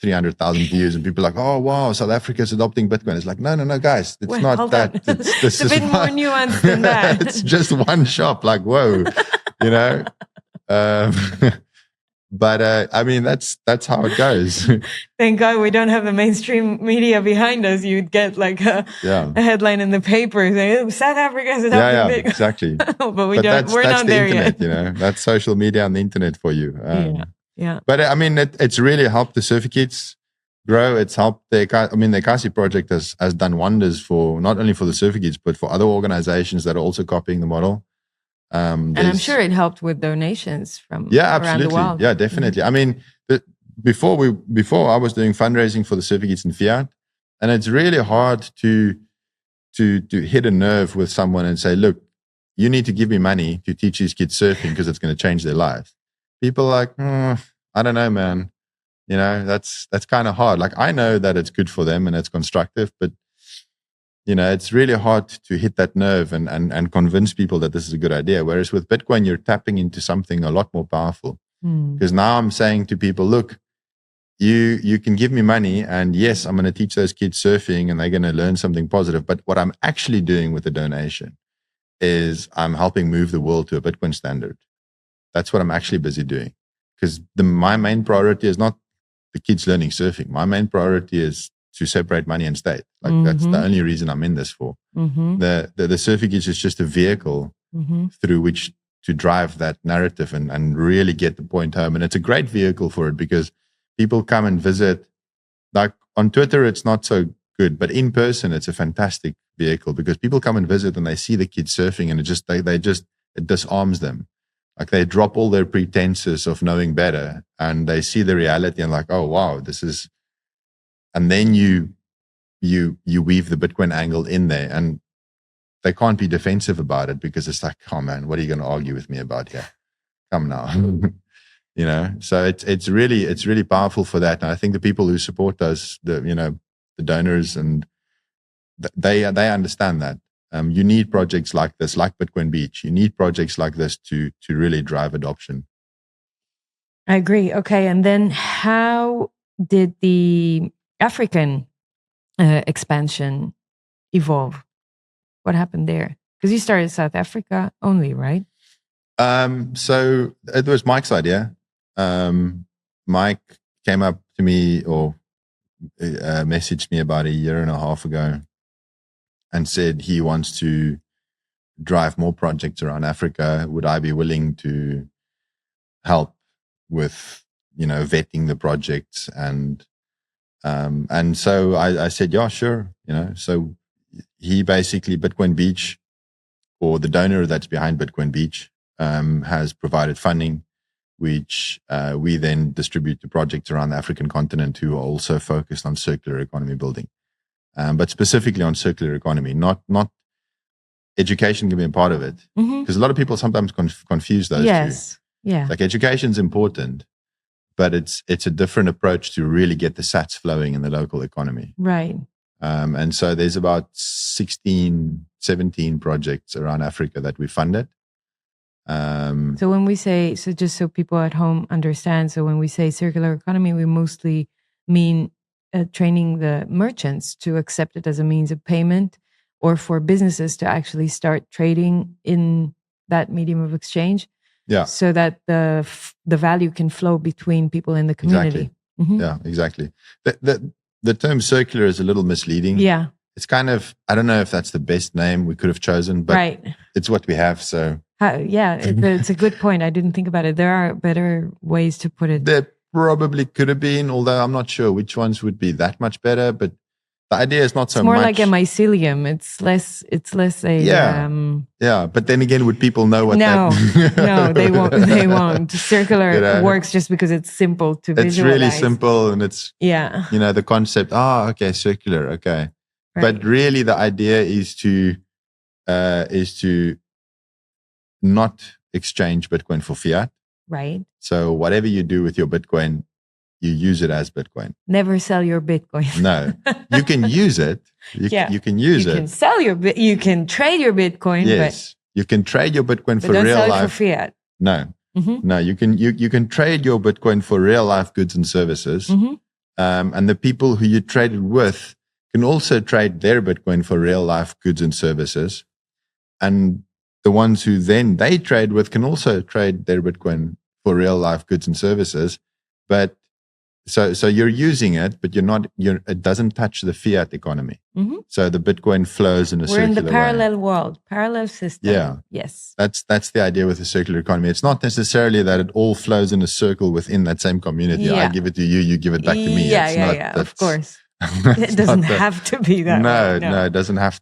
300,000 views and people are like, oh, wow, South Africa's adopting Bitcoin. It's like, no, guys, it's not that. It's a bit more nuanced than that. It's just one shop, like, whoa, But I mean, that's how it goes. Thank God we don't have the mainstream media behind us. You'd get like a headline in the paper saying South Africa is adopting Bitcoin. Exactly. But we're not there internet, yet. That's social media and the internet for you. Yeah. But I mean, it's really helped the surfer kids grow. It's helped the Ekasi project has done wonders for not only for the surfer kids but for other organizations that are also copying the model. And I'm sure it helped with donations from around the world. Yeah, definitely. I mean, before I was doing fundraising for the surfer kids in fiat, and it's really hard to hit a nerve with someone and say, look, you need to give me money to teach these kids surfing because it's going to change their lives. People are like, I don't know, man. That's kind of hard. Like, I know that it's good for them and it's constructive, but it's really hard to hit that nerve and convince people that this is a good idea. Whereas with Bitcoin, you're tapping into something a lot more powerful. Because now I'm saying to people, look, you can give me money and yes, I'm going to teach those kids surfing and they're going to learn something positive. But what I'm actually doing with the donation is I'm helping move the world to a Bitcoin standard. That's what I'm actually busy doing. Because my main priority is not the kids learning surfing. My main priority is to separate money and state. Like that's the only reason I'm in this for. The surfing kids is just a vehicle through which to drive that narrative and really get the point home. And it's a great vehicle for it because people come and visit. Like on Twitter, it's not so good, but in person, it's a fantastic vehicle because people come and visit and they see the kids surfing and it disarms them. Like they drop all their pretenses of knowing better and they see the reality and like, oh, wow, this is. And then you weave the Bitcoin angle in there and they can't be defensive about it because it's like, oh man, what are you going to argue with me about here? Come now. So it's really powerful for that. And I think the people who support us, the donors, and they understand that. You need projects like this, like Bitcoin Beach. You need projects like this to really drive adoption. I agree. Okay, and then how did the African expansion evolve? What happened there? Because you started South Africa only, right? So it was Mike's idea. Mike came up to me or messaged me about a year and a half ago and said he wants to drive more projects around Africa. Would I be willing to help with, vetting the projects? And so I said, yeah, sure. So he basically, Bitcoin Beach, or the donor that's behind Bitcoin Beach, has provided funding, which we then distribute to projects around the African continent who are also focused on circular economy building, but specifically on circular economy. Not education can be a part of it, because a lot of people sometimes confuse those two. Yeah. Like, education's important, but it's a different approach to really get the sats flowing in the local economy. Right. And so there's about 16, 17 projects around Africa that we funded. So when we say, so just so people at home understand, so when we say circular economy, we mostly mean training the merchants to accept it as a means of payment, or for businesses to actually start trading in that medium of exchange. Yeah. So that the value can flow between people in the community. Exactly. Yeah, exactly. The term circular is a little misleading. Yeah. It's kind of, I don't know if that's the best name we could have chosen, but it's what we have. So it's a good point. I didn't think about it. There are better ways to put it. There probably could have been, although I'm not sure which ones would be that much better. But the idea is not so much. It's more like a mycelium. It's less a. Yeah. But then again, would people know what that? No, they won't. They won't. Circular works just because it's simple to visualize. It's really simple, and it's the concept. Okay, circular. Okay. Right. But really, the idea is to not exchange Bitcoin for fiat. Right. So whatever you do with your Bitcoin, you use it as Bitcoin. Never sell your Bitcoin. No, you can use it. You can use it. You can sell you can trade your Bitcoin. Yes, you can trade your Bitcoin for don't real sell life. It for fiat. No, no, you can trade your Bitcoin for real life goods and services. And the people who you traded with can also trade their Bitcoin for real life goods and services. And the ones who then they trade with can also trade their Bitcoin for real life goods and services. But so you're using it, but it doesn't touch the fiat economy. So the Bitcoin flows in a circular way. We're in the parallel world, parallel system. Yeah. Yes. That's the idea with the circular economy. It's not necessarily that it all flows in a circle within that same community. I give it to you, you give it back to me. Yeah, of course. It doesn't have to be that way. No, it doesn't have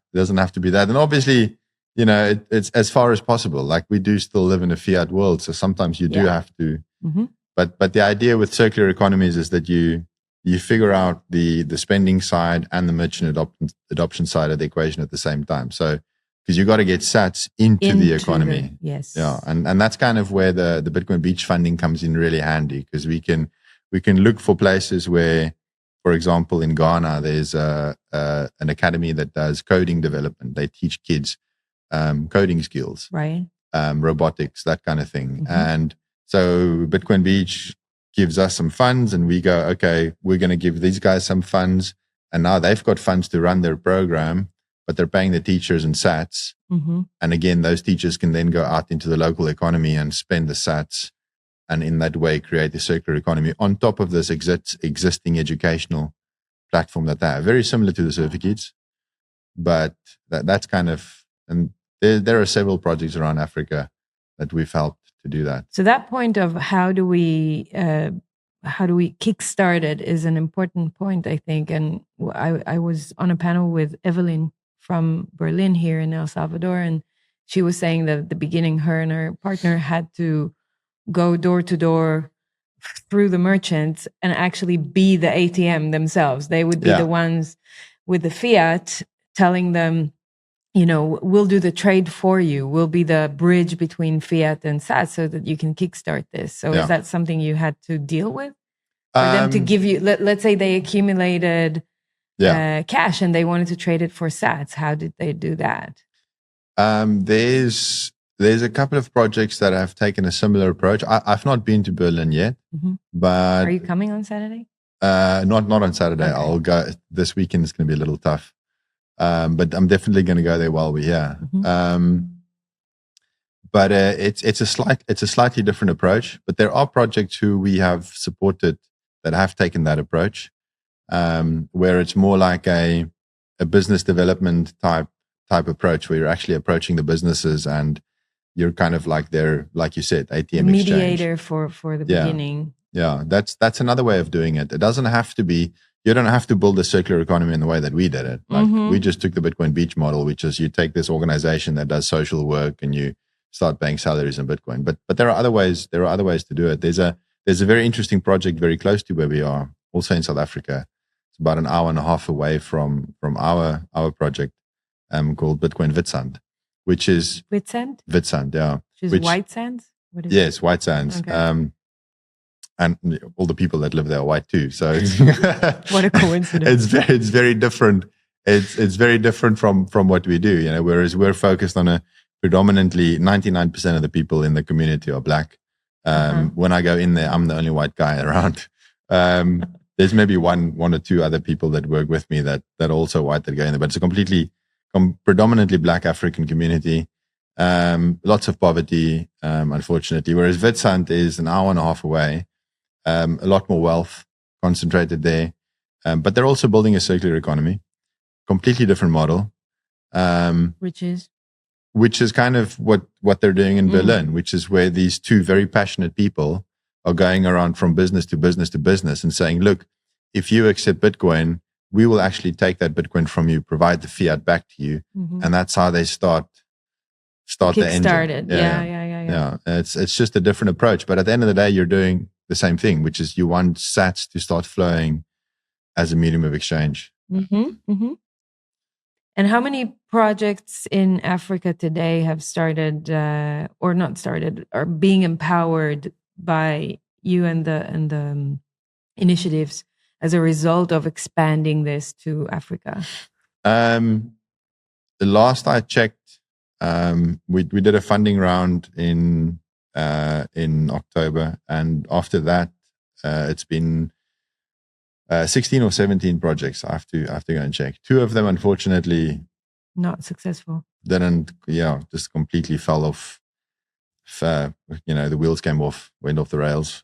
to be that. And obviously, it's as far as possible. Like, we do still live in a fiat world, so sometimes you do have to. But the idea with circular economies is that you figure out the spending side and the merchant adoption side of the equation at the same time. So, because you got to get sats into the economy. Yes. Yeah, and that's kind of where the Bitcoin Beach funding comes in really handy, because we can look for places where, for example, in Ghana, there's an academy that does coding development. They teach kids coding skills, right? Robotics, that kind of thing. And so Bitcoin Beach gives us some funds, and we go, okay, we're going to give these guys some funds. And now they've got funds to run their program, but they're paying the teachers in sats. And again, those teachers can then go out into the local economy and spend the sats, and in that way create the circular economy on top of this existing educational platform that they have. Very similar to the Surfer Kids, but that's kind of, and there are several projects around Africa that we've helped to do that. So that point of how do we kickstart it is an important point, I think. And I was on a panel with Evelyn from Berlin here in El Salvador, and she was saying that at the beginning, her and her partner had to go door to door through the merchants and actually be the ATM themselves. They would be the ones with the fiat telling them, we'll do the trade for you. We'll be the bridge between fiat and SaaS so that you can kickstart this. So is that something you had to deal with? For them to give you, let's say they accumulated cash and they wanted to trade it for sats. How did they do that? There's a couple of projects that have taken a similar approach. I've not been to Berlin yet, but are you coming on Saturday? Not on Saturday. Okay. I'll go this weekend. It's going to be a little tough, but I'm definitely going to go there while we're here. But it's a slightly different approach. But there are projects who we have supported that have taken that approach, where it's more like a business development type approach, where you're actually approaching the businesses and you're kind of like their, like you said, ATM mediator exchange. for the beginning. Yeah, that's another way of doing it. It doesn't have to be. You don't have to build a circular economy in the way that we did it. Like we just took the Bitcoin Beach model, which is you take this organization that does social work and you start paying salaries in Bitcoin. But there are other ways. There are other ways to do it. There's a very interesting project very close to where we are, also in South Africa. It's about an hour and a half away from our project, called Bitcoin Witsand, which is Witsand, yeah, which is white sands. What is yes, white sands. Okay. And all the people that live there are white too. So what a coincidence! It's very different. It's very different from what we do. Whereas we're focused on a predominantly 99% of the people in the community are black. When I go in there, I'm the only white guy around. There's maybe one or two other people that work with me that are also white that go in there, but it's a predominantly black African community. Lots of poverty, unfortunately. Whereas Witsand is an hour and a half away. A lot more wealth concentrated there. But they're also building a circular economy, completely different model. Which is kind of what they're doing in Berlin, which is where these two very passionate people are going around from business to business to business and saying, look, if you accept Bitcoin, we will actually take that Bitcoin from you, provide the fiat back to you. And that's how they start the engine. Yeah. It's just a different approach. But at the end of the day, you're doing the same thing, which is you want sats to start flowing as a medium of exchange. And how many projects in Africa today have started, or not started, or being empowered by you and the initiatives as a result of expanding this to Africa? The last I checked, we did a funding round in October, and after that, it's been 16 or 17 projects. I have to go and check. 2 of them, unfortunately, not successful. Just completely fell off. The wheels went off the rails.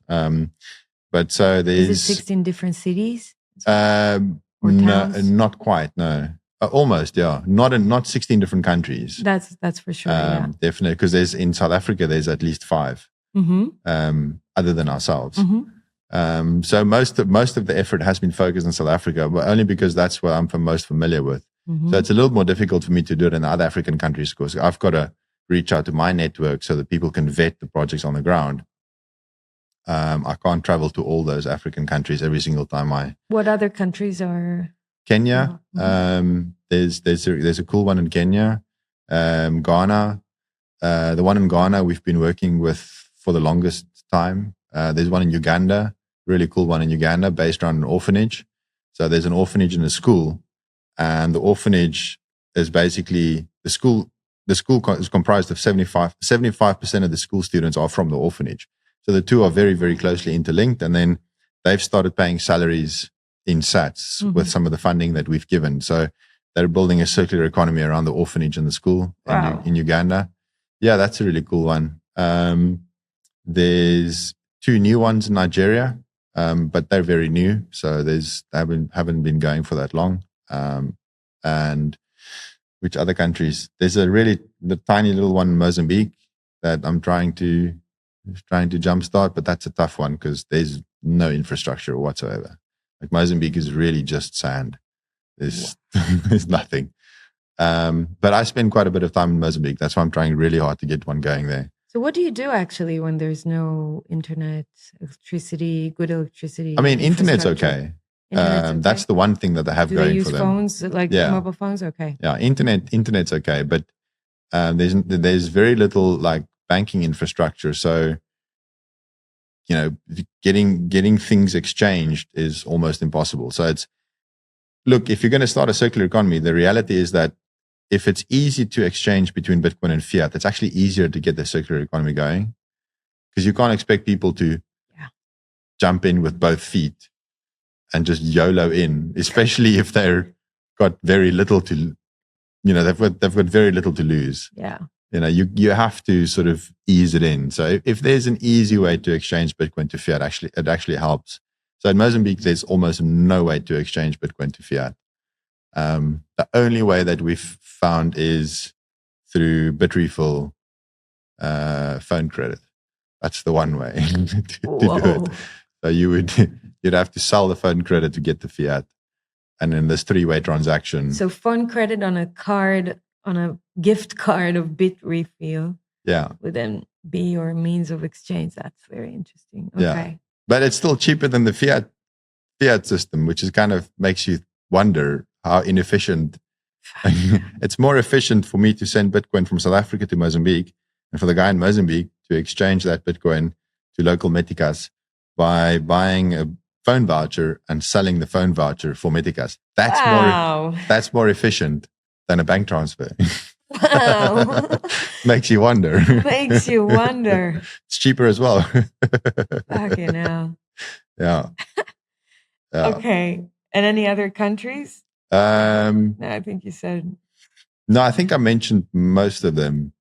But so there's... Is it 16 different cities? No, not quite. No, almost. Yeah, not 16 different countries. That's for sure. Definitely, because in South Africa there's at least 5. Other than ourselves. So most of the effort has been focused on South Africa, but only because that's what I'm most familiar with. So it's a little more difficult for me to do it in other African countries, because I've got to reach out to my network so that people can vet the projects on the ground. I can't travel to all those African countries every single time What other countries are? Kenya. There's a cool one in Kenya. Ghana. The one in Ghana we've been working with for the longest time. There's one in Uganda, really cool one in Uganda, based around an orphanage. So there's an orphanage and a school, and the orphanage is basically the school. The school is comprised of 75% of the school students are from the orphanage. So the two are very, very closely interlinked. And then they've started paying salaries in sats with some of the funding that we've given. So they're building a circular economy around the orphanage and the school in Uganda. Yeah, that's a really cool one. There's 2 new ones in Nigeria, but they're very new. So they haven't been going for that long. And which other countries? There's the tiny little one in Mozambique that I'm trying to jumpstart, but that's a tough one because there's no infrastructure whatsoever. Like Mozambique is really just sand. There's nothing. But I spend quite a bit of time in Mozambique. That's why I'm trying really hard to get one going there. So what do you do actually when there's no internet, electricity, good electricity? I mean, internet's okay. Internet's okay? That's the one thing that they have Do they going use for them. phones, like mobile phones? Okay. Yeah, internet's okay, but there's very little like banking infrastructure. So, getting things exchanged is almost impossible. So look, if you're going to start a circular economy, the reality is that if it's easy to exchange between Bitcoin and fiat, it's actually easier to get the circular economy going, because you can't expect people to jump in with both feet and just YOLO in, especially if they've got very little to, they've got very little to lose. Yeah. You have to sort of ease it in. So if there's an easy way to exchange Bitcoin to fiat, it actually helps. So in Mozambique, there's almost no way to exchange Bitcoin to fiat. The only way that we've found is through Bitrefill phone credit. That's the one way to do it. So you'd have to sell the phone credit to get the fiat, and then this three-way transaction. So phone credit on a card, on a gift card of Bitrefill, would then be your means of exchange. That's very interesting. Okay. Yeah, but it's still cheaper than the fiat system, which is kind of makes you wonder how inefficient. It's more efficient for me to send Bitcoin from South Africa to Mozambique, and for the guy in Mozambique to exchange that Bitcoin to local meticas by buying a phone voucher and selling the phone voucher for meticas. That's more efficient than a bank transfer. Wow. Makes you wonder. It's cheaper as well. Fucking hell. Yeah. Okay. And any other countries? No, I think you said. No, I think I mentioned most of them.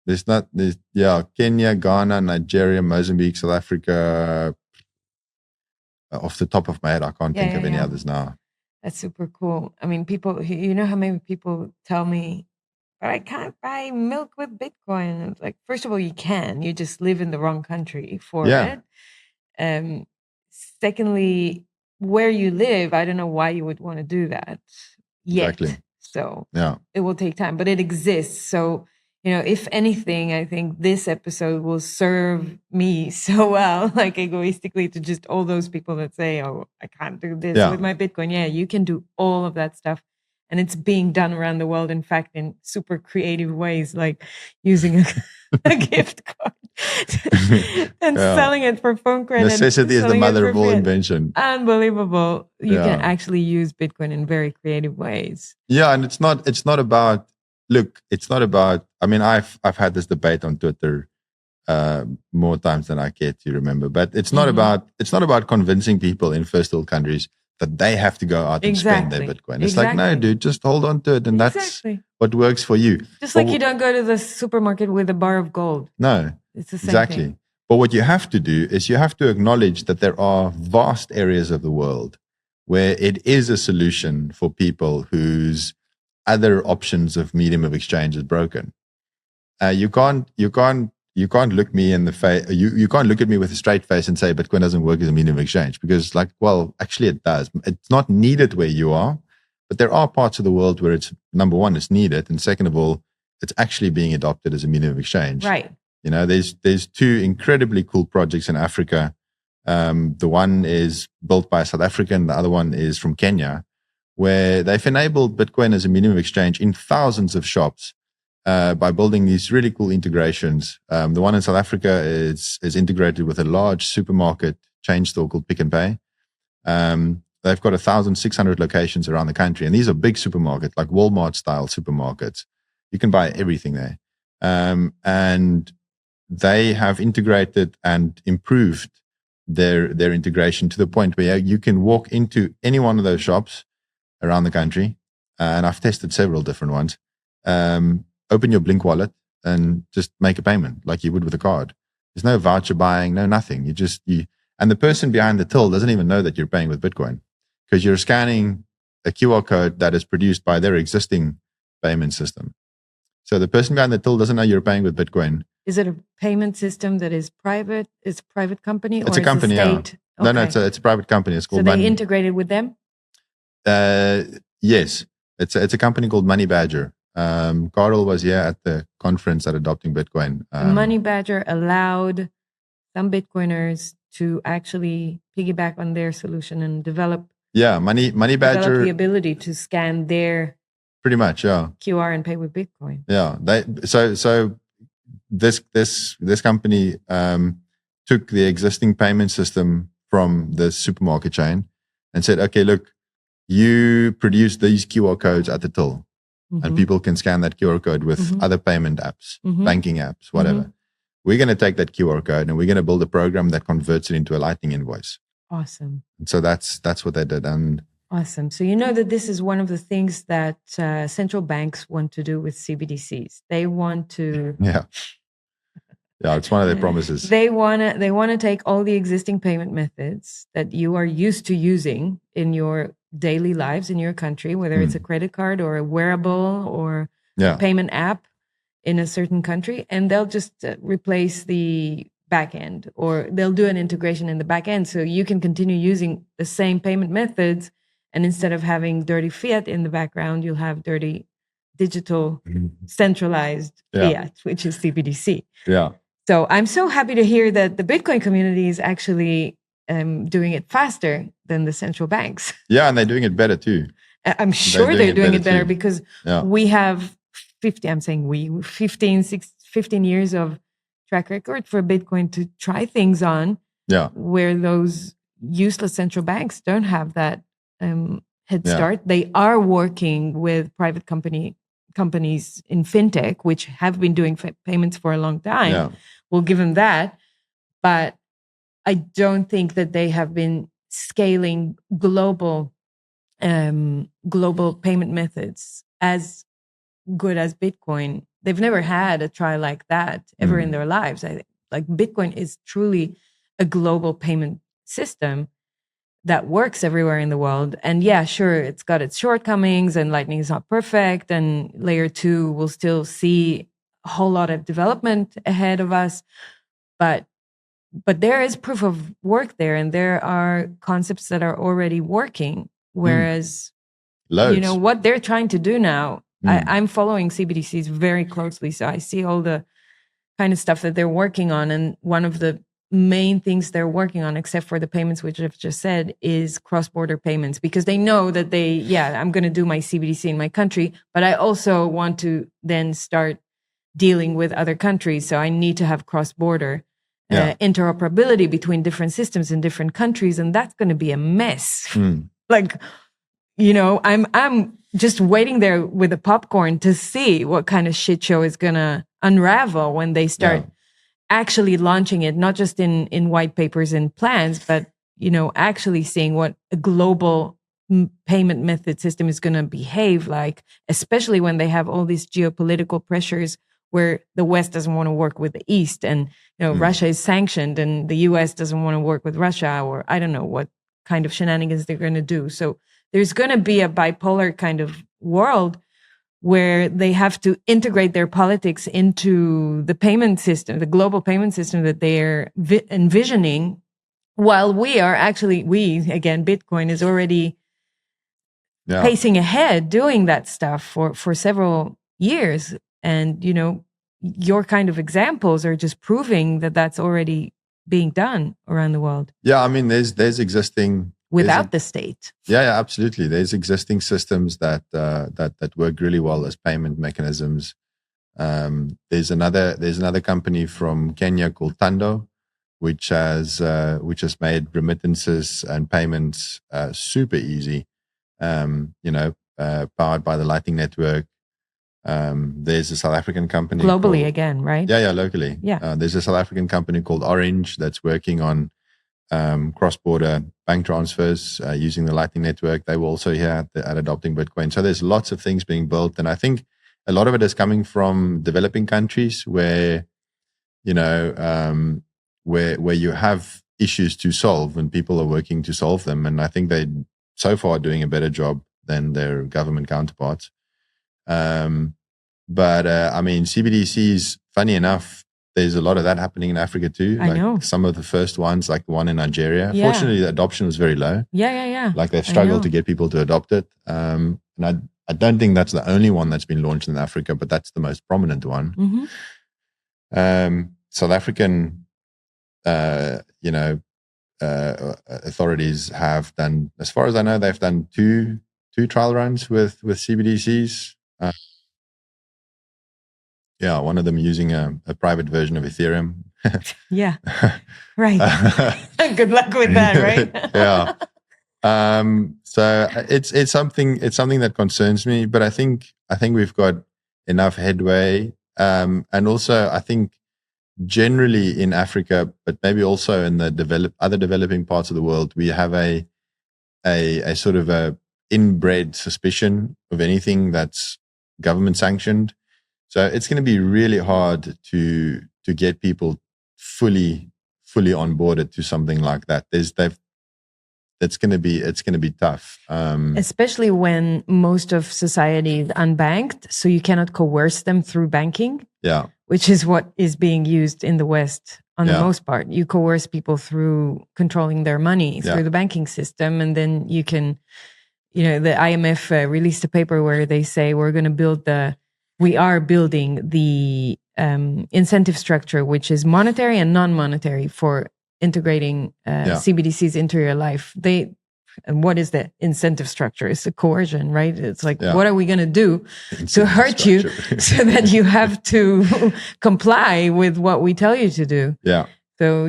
Kenya, Ghana, Nigeria, Mozambique, South Africa. Off the top of my head, I can't think of any others now. That's super cool. I mean, people, how many people tell me, but I can't buy milk with Bitcoin. And it's like, first of all, you can. You just live in the wrong country for it. Secondly, where you live, I don't know why you would want to do that yet. Exactly. So it will take time, but it exists. So, if anything, I think this episode will serve me so well, like egoistically, to just all those people that say, oh, I can't do this with my Bitcoin. Yeah, you can do all of that stuff. And it's being done around the world, in fact, in super creative ways, like using a gift card and selling it for phone credit. Necessity is the mother of all invention. Unbelievable. You can actually use Bitcoin in very creative ways. Yeah, and it's not about, I mean, I've had this debate on Twitter more times than I care to remember, but it's not about convincing people in first world countries that they have to go out and spend their Bitcoin. It's like, no, dude, just hold on to it, and that's what works for you. Just like you don't go to the supermarket with a bar of gold. No, it's the same thing. But what you have to do is you have to acknowledge that there are vast areas of the world where it is a solution for people whose other options of medium of exchange is broken. You can't look me in the face. You can't look at me with a straight face and say Bitcoin doesn't work as a medium of exchange, because, actually it does. It's not needed where you are, but there are parts of the world where it's, number one, it's needed, and second of all, it's actually being adopted as a medium of exchange. Right. There's two incredibly cool projects in Africa. The one is built by a South African, the other one is from Kenya, where they've enabled Bitcoin as a medium of exchange in thousands of shops. By building these really cool integrations. The one in South Africa is integrated with a large supermarket chain store called Pick and Pay. They've got 1,600 locations around the country, and these are big supermarkets, like Walmart-style supermarkets. You can buy everything there. And they have integrated and improved their integration to the point where you can walk into any one of those shops around the country, and I've tested several different ones. Open your Blink wallet and just make a payment like you would with a card. There's no voucher buying, no nothing. And the person behind the till doesn't even know that you're paying with Bitcoin, because you're scanning a QR code that is produced by their existing payment system. So the person behind the till doesn't know you're paying with Bitcoin. Is it a payment system that is private? It's a private company, it's a company, a state? Yeah. No, it's a private company. It's called. So they integrated with them? Yes, it's a company called Money Badger. Carl was here at the conference at Adopting Bitcoin. Money Badger allowed some Bitcoiners to actually piggyback on their solution and develop Yeah, Money develop Badger. the ability to scan their Pretty much, yeah. QR and pay with Bitcoin. Yeah. So this company took the existing payment system from the supermarket chain and said, okay, look, you produce these QR codes at the till, and people can scan that QR code with other payment apps, banking apps, whatever. We're going to take that QR code and we're going to build a program that converts it into a Lightning invoice. Awesome. And so that's what they did. And awesome. So you know that this is one of the things that central banks want to do with CBDCs. They want to Yeah, it's one of their promises. They wanna take all the existing payment methods that you are used to using in your daily lives in your country, whether it's a credit card or a wearable or a payment app in a certain country, and they'll just replace the back end, or they'll do an integration in the back end so you can continue using the same payment methods, and instead of having dirty fiat in the background, you'll have dirty digital centralized fiat, which is CBDC. Yeah. So I'm so happy to hear that the Bitcoin community is actually doing it faster than the central banks. Yeah, and they're doing it better too. I'm sure they're doing it better because we have 15 years of track record for Bitcoin to try things on. Yeah. Where those useless central banks don't have that head start. They are working with private companies in fintech, which have been doing payments for a long time. Yeah. We'll give them that. But I don't think that they have been scaling global payment methods as good as Bitcoin. They've never had a try like that ever in their lives. I think like Bitcoin is truly a global payment system that works everywhere in the world. And yeah, sure, it's got its shortcomings and Lightning is not perfect. And layer 2 will still see a whole lot of development ahead of us. But there is proof of work there, and there are concepts that are already working. Whereas, you know, what they're trying to do now, I'm following CBDCs very closely. So I see all the kind of stuff that they're working on. And one of the main things they're working on, except for the payments, which I've just said, is cross-border payments, because they know that I'm going to do my CBDC in my country, but I also want to then start dealing with other countries. So I need to have cross-border interoperability between different systems in different countries. And that's going to be a mess. Like, you know, I'm just waiting there with the popcorn to see what kind of shit show is going to unravel when they start actually launching it, not just in white papers and plans, but, you know, actually seeing what a global payment method system is going to behave like, especially when they have all these geopolitical pressures where the West doesn't want to work with the East, and, you know, Russia is sanctioned and the US doesn't want to work with Russia, or I don't know what kind of shenanigans they're going to do. So there's going to be a bipolar kind of world where they have to integrate their politics into the payment system, the global payment system that they're envisioning, while again, Bitcoin is already pacing ahead, doing that stuff for several years. And, you know, your kind of examples are just proving that that's already being done around the world. Yeah, I mean, there's existing... Without the state. Yeah, absolutely. There's existing systems that work really well as payment mechanisms. There's another company from Kenya called Tando, which has made remittances and payments super easy. Powered by the Lightning Network. There's a South African company globally again, right? Yeah, locally. Yeah. There's a South African company called Orange that's working on cross-border bank transfers using the Lightning Network. They were also here at Adopting Bitcoin. So there's lots of things being built, and I think a lot of it is coming from developing countries where, you know, where you have issues to solve and people are working to solve them. And I think they so far are doing a better job than their government counterparts. I mean, CBDCs, funny enough, there's a lot of that happening in Africa too. I know. Some of the first ones, like the one in Nigeria. Yeah. Fortunately, the adoption was very low. Yeah. Like they've struggled to get people to adopt it. And I don't think that's the only one that's been launched in Africa, but that's the most prominent one. South African, authorities have done, as far as I know, they've done two trial runs with CBDCs. One of them using a private version of Ethereum. Yeah, right. Good luck with that, right? Yeah. So it's something that concerns me, but I think we've got enough headway. And also I think generally in Africa, but maybe also in the other developing parts of the world, we have a sort of a inbred suspicion of anything that's government sanctioned. So it's going to be really hard to get people fully onboarded to something like that. It's going to be tough. Especially when most of society is unbanked, so you cannot coerce them through banking. Yeah. Which is what is being used in the West on the most part. You coerce people through controlling their money through the banking system, and then you can, the IMF released a paper where they say we are building the incentive structure, which is monetary and non-monetary for integrating CBDCs into your life. And what is the incentive structure? It's a coercion, right? It's like, what are we going to do to hurt you so that you have to comply with what we tell you to do? Yeah. So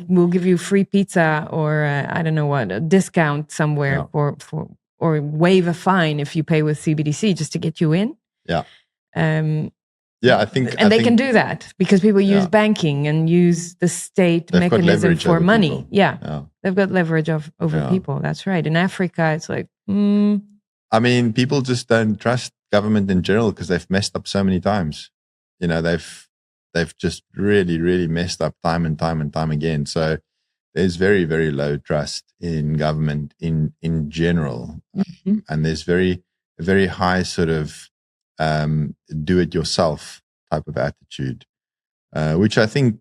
we'll give you free pizza or I don't know what, a discount somewhere for or waive a fine if you pay with CBDC just to get you in. Yeah. I think they can do that because people use banking and use the state mechanism for money. They've got leverage over people. That's right. In Africa, it's like, I mean, people just don't trust government in general because they've messed up so many times. They've just really, really messed up time and time and time again. So there's very, very low trust in government in general, and there's very high sort of do-it-yourself type of attitude, which I think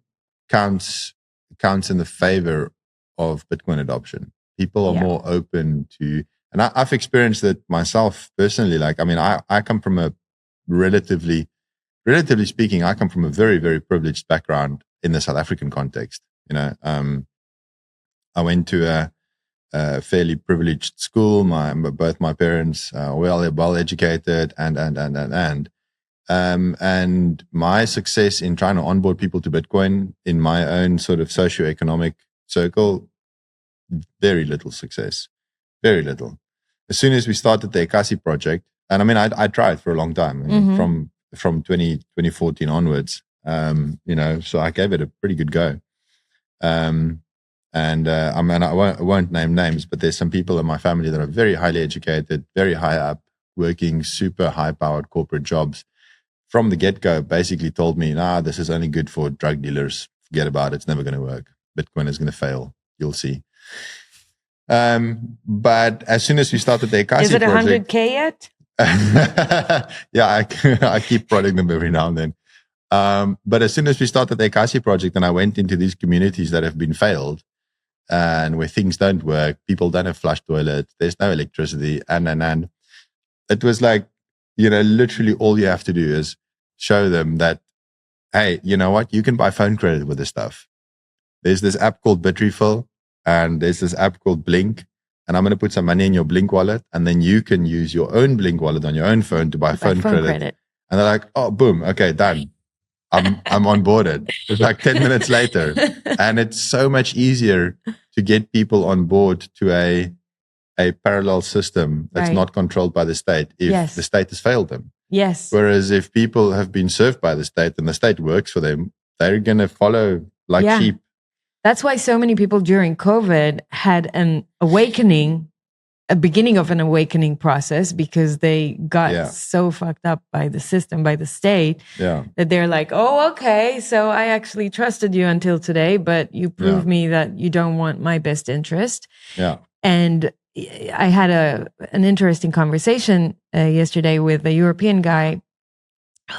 counts in the favor of Bitcoin adoption. People are more open to, and I've experienced it myself personally. Like, I mean, I come from a relatively speaking, I come from a very, very privileged background in the South African context. I went to a fairly privileged school. Both my parents well educated, and my success in trying to onboard people to Bitcoin in my own sort of socioeconomic circle, very little success, very little. As soon as we started the Ekasi project, and I mean, I tried for a long time, from 2014 onwards, so I gave it a pretty good go. I mean, I won't name names, but there's some people in my family that are very highly educated, very high up, working super high-powered corporate jobs. From the get-go, basically told me, this is only good for drug dealers. Forget about it. It's never going to work. Bitcoin is going to fail. You'll see. But as soon as we started the Ekasi project... Is it 100K yet? I keep prodding them every now and then. But as soon as we started the Ekasi project and I went into these communities that have been failed, and where things don't work, people don't have flush toilets, there's no electricity, and it was like, literally all you have to do is show them that, hey, you know what? You can buy phone credit with this stuff. There's this app called Bitrefill, and there's this app called Blink, and I'm going to put some money in your Blink wallet, and then you can use your own Blink wallet on your own phone to buy phone credit. And they're like, oh, boom, okay, done. I'm onboarded. It's like 10 minutes later. And it's so much easier to get people on board to a parallel system that's not controlled by the state if the state has failed them. Yes. Whereas if people have been served by the state and the state works for them, they're going to follow like sheep. That's why so many people during COVID had an awakening, a beginning of an awakening process, because they got so fucked up by the system, by the state, that they're like, oh, okay, so I actually trusted you until today, but you proved me that you don't want my best interest. Yeah. And I had an interesting conversation yesterday with a European guy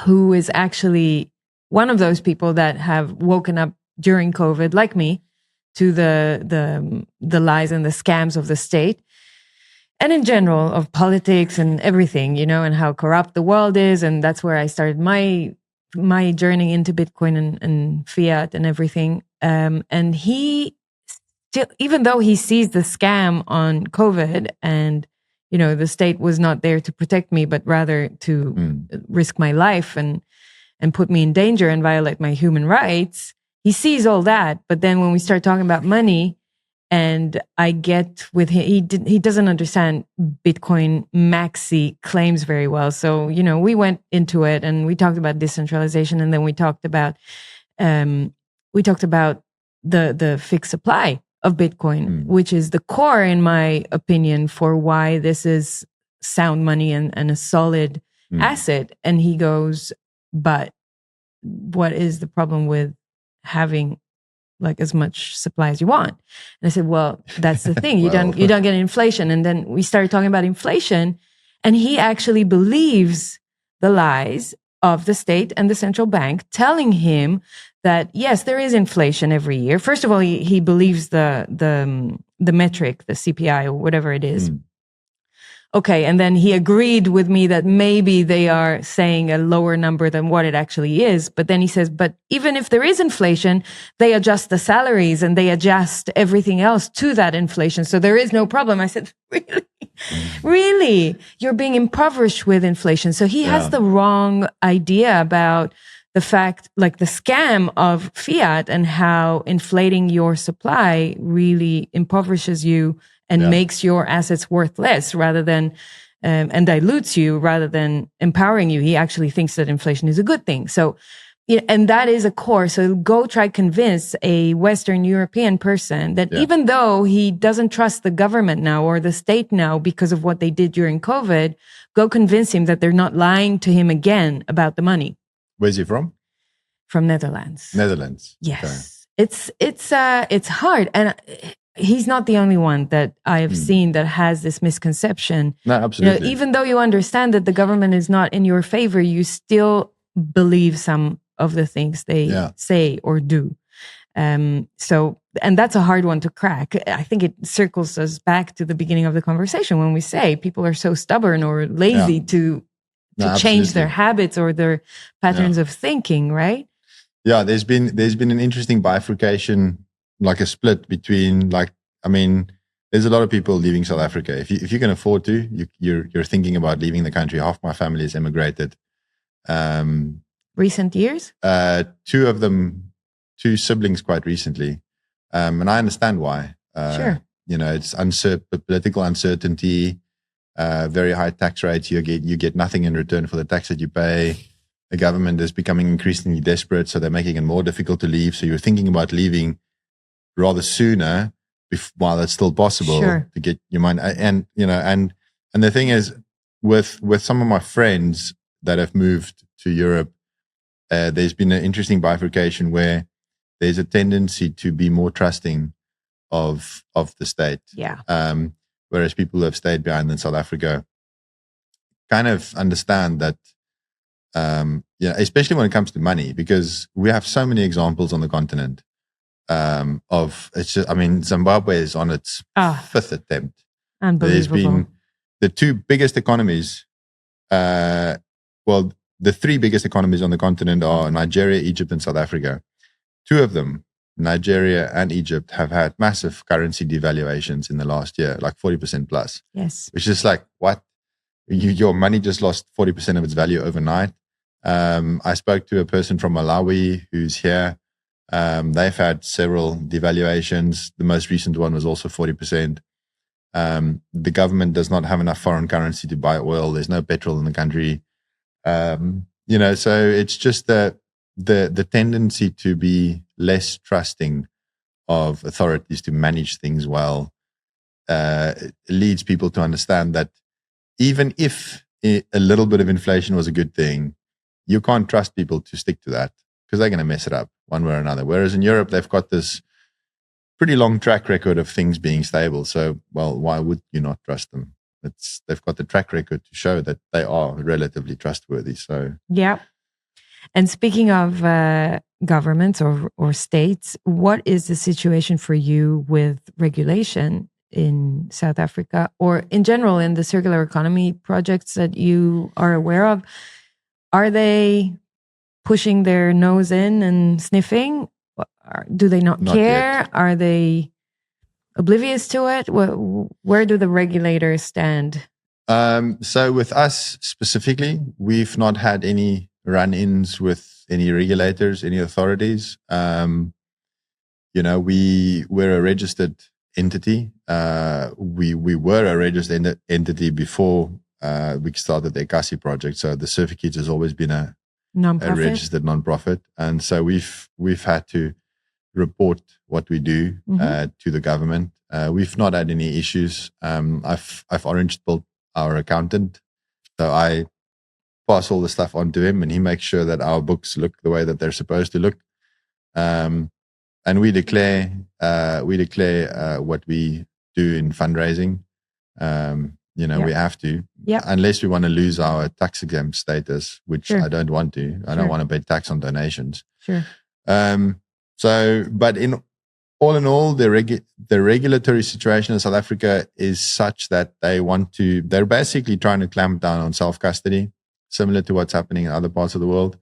who is actually one of those people that have woken up during COVID, like me, to the lies and the scams of the state. And in general, of politics and everything, and how corrupt the world is. And that's where I started my journey into Bitcoin and fiat and everything. And he even though he sees the scam on COVID and, the state was not there to protect me, but rather to risk my life and put me in danger and violate my human rights. He sees all that. But then when we start talking about money, and I get with him, he doesn't understand Bitcoin maxi claims very well. So, we went into it and we talked about decentralization, and then we talked about the fixed supply of Bitcoin, which is the core, in my opinion, for why this is sound money and a solid asset. And he goes, but what is the problem with having like as much supply as you want? And I said, well, that's the thing. You don't get inflation. And then we started talking about inflation, and he actually believes the lies of the state and the central bank telling him that yes, there is inflation every year. First of all, he believes the metric, the CPI or whatever it is. Okay, and then he agreed with me that maybe they are saying a lower number than what it actually is. But then he says, but even if there is inflation, they adjust the salaries and they adjust everything else to that inflation. So there is no problem. I said, really? Really? You're being impoverished with inflation. So he has the wrong idea about the fact, like the scam of fiat and how inflating your supply really impoverishes you and makes your assets worth less rather than, and dilutes you rather than empowering you. He actually thinks that inflation is a good thing. So, and that is a core. So go try convince a Western European person that even though he doesn't trust the government now or the state now because of what they did during COVID, go convince him that they're not lying to him again about the money. Where's he from? From Netherlands. Netherlands. Yes. Okay. It's hard. And he's not the only one that I have seen that has this misconception. No, absolutely. Even though you understand that the government is not in your favor, you still believe some of the things they say or do. And that's a hard one to crack. I think it circles us back to the beginning of the conversation when we say people are so stubborn or lazy to change their habits or their patterns of thinking, right? Yeah, there's been an interesting bifurcation, like a split between there's a lot of people leaving South Africa. If you can afford to, you're thinking about leaving the country. Half my family has emigrated. Recent years? Two siblings quite recently. And I understand why. Sure. It's political uncertainty, very high tax rates. You get nothing in return for the tax that you pay. The government is becoming increasingly desperate, so they're making it more difficult to leave. So you're thinking about leaving rather sooner, while it's still possible to get your mind. And the thing is, with some of my friends that have moved to Europe, there's been an interesting bifurcation where there's a tendency to be more trusting of the state. Yeah. Whereas people who have stayed behind in South Africa kind of understand that. Especially when it comes to money, because we have so many examples on the continent Zimbabwe is on its fifth attempt. Unbelievable. There's been the two biggest economies, the three biggest economies on the continent are Nigeria, Egypt, and South Africa. Two of them, Nigeria and Egypt, have had massive currency devaluations in the last year, like 40% plus. Yes. Which is like, what? Your money just lost 40% of its value overnight. I spoke to a person from Malawi who's here. They've had several devaluations. The most recent one was also 40%. The government does not have enough foreign currency to buy oil. There's no petrol in the country. So it's just the tendency to be less trusting of authorities to manage things well leads people to understand that even if a little bit of inflation was a good thing, you can't trust people to stick to that because they're going to mess it up one way or another. Whereas in Europe, they've got this pretty long track record of things being stable. So, why would you not trust them? They've got the track record to show that they are relatively trustworthy. So, yeah. And speaking of governments or states, what is the situation for you with regulation in South Africa or in general in the circular economy projects that you are aware of? Are they pushing their nose in and sniffing? Do they not care? Yet. Are they oblivious to it? Where do the regulators stand? So with us specifically, we've not had any run-ins with any regulators, any authorities. We're a registered entity. We were a registered entity before we started the Ekasi project. So the certificate has always been a registered nonprofit, and so we've had to report what we do to the government. We've not had any issues. I've orange built our accountant, so I pass all the stuff on to him, and he makes sure that our books look the way that they're supposed to look. And we declare what we do in fundraising. We have to, unless we want to lose our tax exempt status, which I don't want to. I don't want to pay tax on donations. Sure. But in all, the regulatory situation in South Africa is such that they're basically trying to clamp down on self-custody, similar to what's happening in other parts of the world.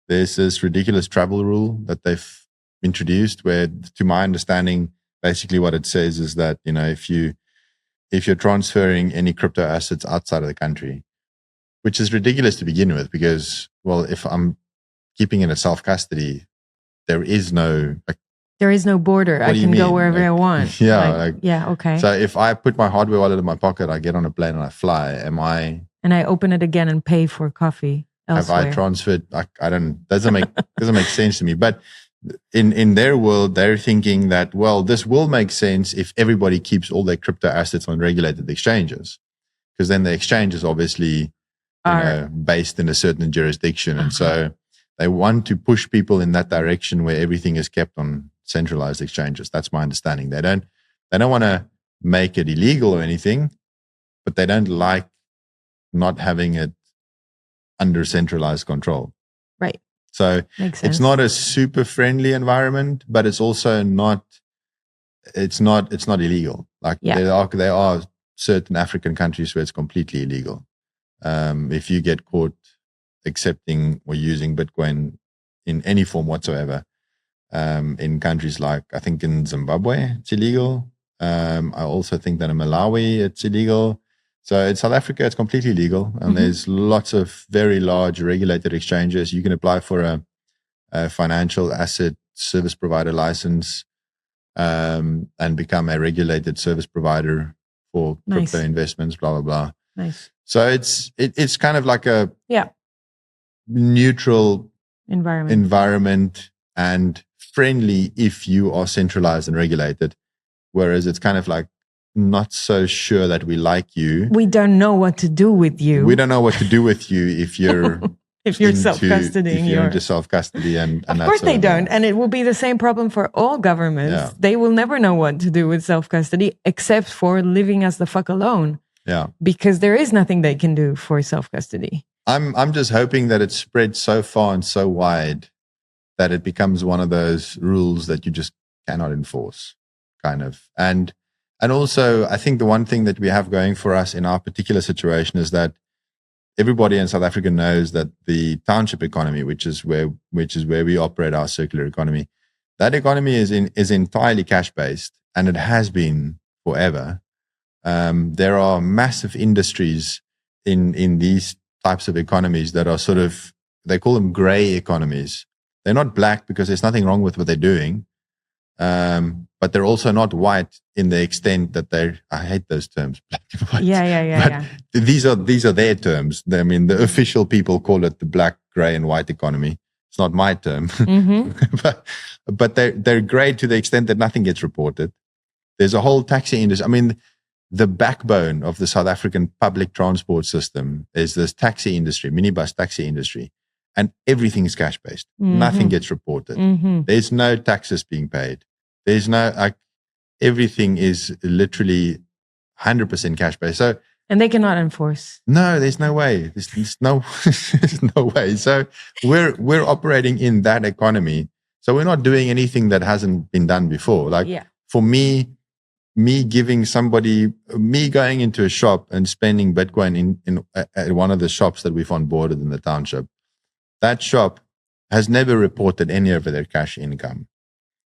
There's this ridiculous travel rule that they've introduced where, to my understanding, basically what it says is that, if you're transferring any crypto assets outside of the country, which is ridiculous to begin with, because, well, if I'm keeping it in self-custody, there is no border. I can go wherever I want. Yeah. Okay. So if I put my hardware wallet in my pocket, I get on a plane and I fly, and I open it again and pay for coffee elsewhere. Have I transferred? Doesn't make sense to me. But in their world, they're thinking that, well, this will make sense if everybody keeps all their crypto assets on regulated exchanges, because then the exchanges obviously are based in a certain jurisdiction. And so they want to push people in that direction where everything is kept on centralized exchanges. That's my understanding. They don't want to make it illegal or anything, but they don't like not having it under centralized control. Right. So it's not a super friendly environment, but it's also not illegal. Like there are certain African countries where it's completely illegal. If you get caught accepting or using Bitcoin in any form whatsoever, in countries like, I think in Zimbabwe, it's illegal. I also think that in Malawi, it's illegal. So in South Africa, it's completely legal, and there's lots of very large regulated exchanges. You can apply for a financial asset service provider license and become a regulated service provider for crypto investments, blah, blah, blah. Nice. So it's kind of like a neutral environment and friendly if you are centralized and regulated, whereas it's kind of like, not so sure that we like you. We don't know what to do with you. We don't know what to do with you if you're self-custodying. If you're into self-custody, and of course they don't. And it will be the same problem for all governments. Yeah. They will never know what to do with self-custody except for leaving us the fuck alone. Yeah. Because there is nothing they can do for self-custody. I'm just hoping that it spreads so far and so wide that it becomes one of those rules that you just cannot enforce, kind of. And also, I think the one thing that we have going for us in our particular situation is that everybody in South Africa knows that the township economy, which is where we operate our circular economy, that economy is entirely cash based, and it has been forever. There are massive industries in these types of economies that are sort of, they call them gray economies. They're not black because there's nothing wrong with what they're doing. But they're also not white in the extent that I hate those terms, black and white. Yeah. These are their terms. I mean, the official people call it the black, gray, and white economy. It's not my term. but they're gray to the extent that nothing gets reported. There's a whole taxi industry. I mean, the backbone of the South African public transport system is this taxi industry, minibus taxi industry. And everything is cash-based. Nothing gets reported. There's no taxes being paid. There's no, everything is literally 100% cash-based. So, and they cannot enforce. No, there's no way. There's no way. So we're operating in that economy. So we're not doing anything that hasn't been done before. For me going into a shop and spending Bitcoin at one of the shops that we've onboarded in the township, that shop has never reported any of their cash income.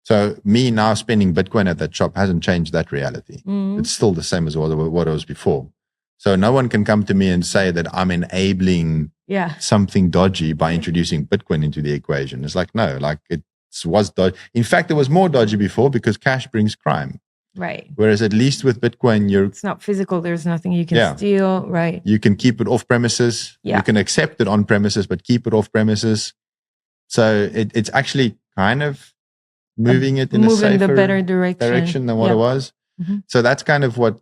So me now spending Bitcoin at that shop hasn't changed that reality. It's still the same as what it was before. So no one can come to me and say that I'm enabling something dodgy by introducing Bitcoin into the equation. It's like, no, like it was dodgy. In fact, it was more dodgy before because cash brings crime. Right. Whereas at least with Bitcoin, it's not physical. There's nothing you can steal. Right. You can keep it off premises. You can accept it on premises, but keep it off premises. So it's actually kind of moving it in a safer the better direction than what it was. So that's kind of what,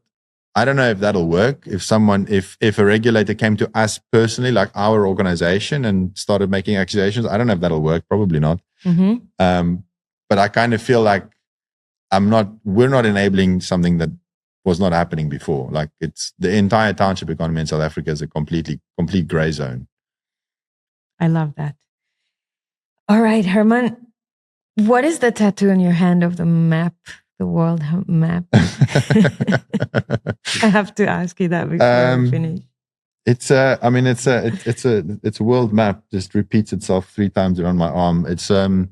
I don't know if that'll work. If a regulator came to us personally, like our organization, and started making accusations, I don't know if that'll work. Probably not. But I kind of feel like we're not enabling something that was not happening before. Like it's the entire township economy in South Africa is a complete gray zone. I love that. All right, Hermann, what is the tattoo on your hand of the map, the world map? I have to ask you that before we finish. It's a world map. Just repeats itself 3 times around my arm. It's the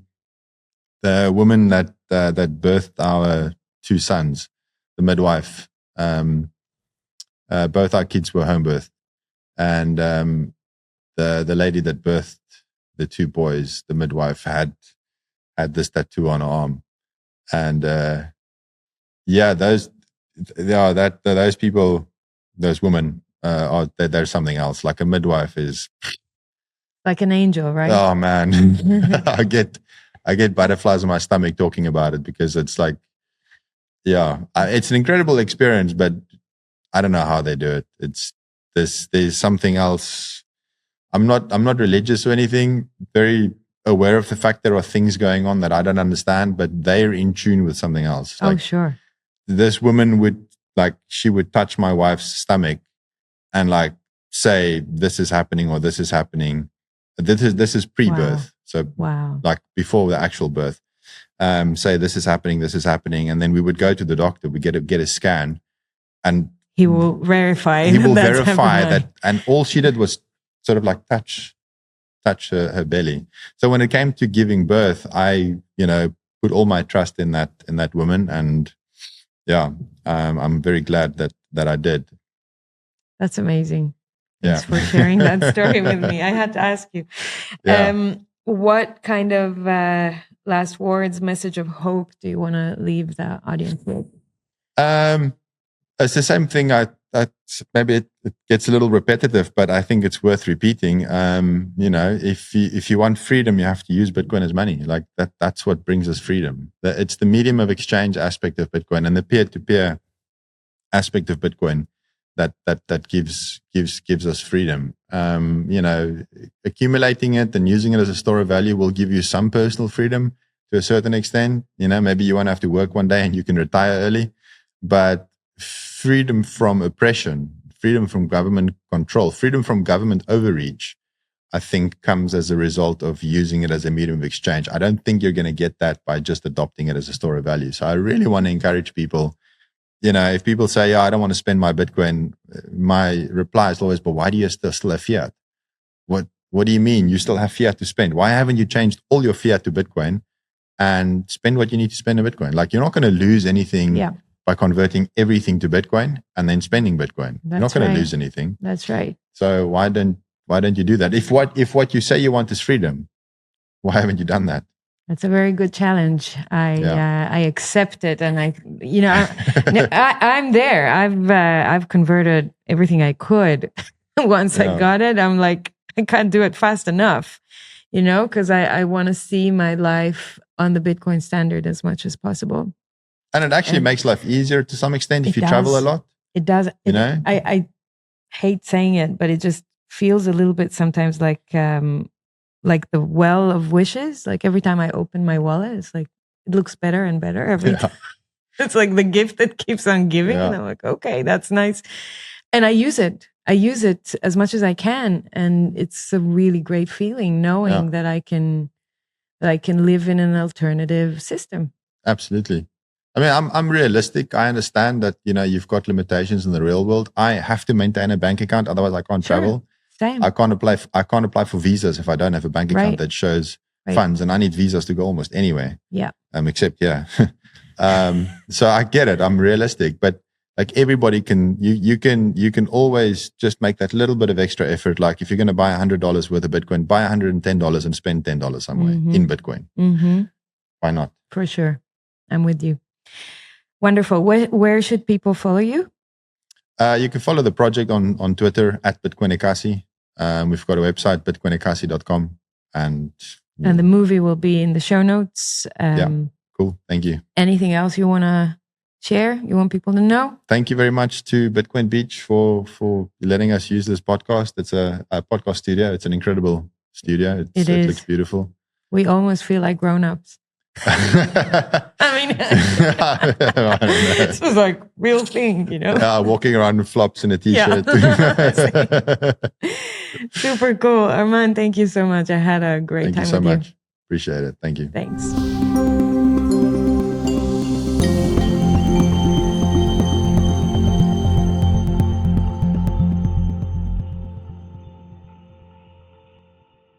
woman that birthed our 2 sons, the midwife. Both our kids were home birthed, and the lady that birthed the 2 boys, the midwife, had this tattoo on her arm. And those people, those women, they're something else. Like a midwife is like an angel, right? Oh man, I get butterflies in my stomach talking about it, because it's like, it's an incredible experience, but I don't know how they do it. There's something else. I'm not religious or anything. Very aware of the fact there are things going on that I don't understand, but they're in tune with something else. Like, sure. This woman would touch my wife's stomach and like say, this is happening or this is happening. This is pre-birth. Wow. So like before the actual birth, say this is happening. And then we would go to the doctor, we get a scan, and he will verify that. And all she did was sort of like touch her belly. So when it came to giving birth, I, put all my trust in that woman. And I'm very glad that I did. That's amazing. Thanks for sharing that story with me. I had to ask you. What kind of last words, message of hope do you want to leave the audience with? It's the same thing. Maybe it gets a little repetitive, but I think it's worth repeating. If you want freedom, you have to use Bitcoin as money. Like that's what brings us freedom. It's the medium of exchange aspect of Bitcoin and the peer-to-peer aspect of Bitcoin that gives us freedom. Accumulating it and using it as a store of value will give you some personal freedom to a certain extent. Maybe you won't have to work one day and you can retire early, but freedom from oppression, freedom from government control, freedom from government overreach, I think comes as a result of using it as a medium of exchange. I don't think you're going to get that by just adopting it as a store of value. So I really want to encourage people, if people say, I don't want to spend my Bitcoin, my reply is always, but why do you still have fiat? What do you mean you still have fiat to spend? Why haven't you changed all your fiat to Bitcoin and spend what you need to spend in Bitcoin? Like, you're not going to lose anything by converting everything to Bitcoin and then spending Bitcoin. You're not going to lose anything. That's right. So why don't you do that? If what you say you want is freedom, why haven't you done that? That's a very good challenge. I accept it, and I'm there. I've converted everything I could. Once I got it, I'm like, I can't do it fast enough, because I want to see my life on the Bitcoin standard as much as possible. And it actually makes life easier to some extent if you travel a lot. It does. I hate saying it, but it just feels a little bit sometimes like the well of wishes. Like every time I open my wallet, it's like it looks better and better every time. It's like the gift that keeps on giving. And I'm like, okay, that's nice. And I use it. I use it as much as I can. And it's a really great feeling knowing that I can live in an alternative system. Absolutely. I mean, I'm realistic. I understand that, you've got limitations in the real world. I have to maintain a bank account. Otherwise I can't travel. Same. I can't apply for visas if I don't have a bank account that shows funds, and I need visas to go almost anywhere. Yeah. Except here. So I get it. I'm realistic, but like everybody can, you can always just make that little bit of extra effort. Like if you're going to buy $100 worth of Bitcoin, buy $110 and spend $10 somewhere in Bitcoin. Why not? For sure. I'm with you. Wonderful. Where should people follow you? You can follow the project on Twitter at Bitcoin Ekasi. We've got a website, bitcoinekasi.com. And the movie will be in the show notes. Cool. Thank you. Anything else you want to share? You want people to know? Thank you very much to Bitcoin Beach for letting us use this podcast. It's a podcast studio. It's an incredible studio. It looks beautiful. We almost feel like grown-ups. I mean, this was like real thing, you know? Yeah, walking around with flops in a t-shirt. Yeah. Super cool. Hermann, thank you so much. I had a great time with you. Thank you so much. Appreciate it. Thank you. Thanks.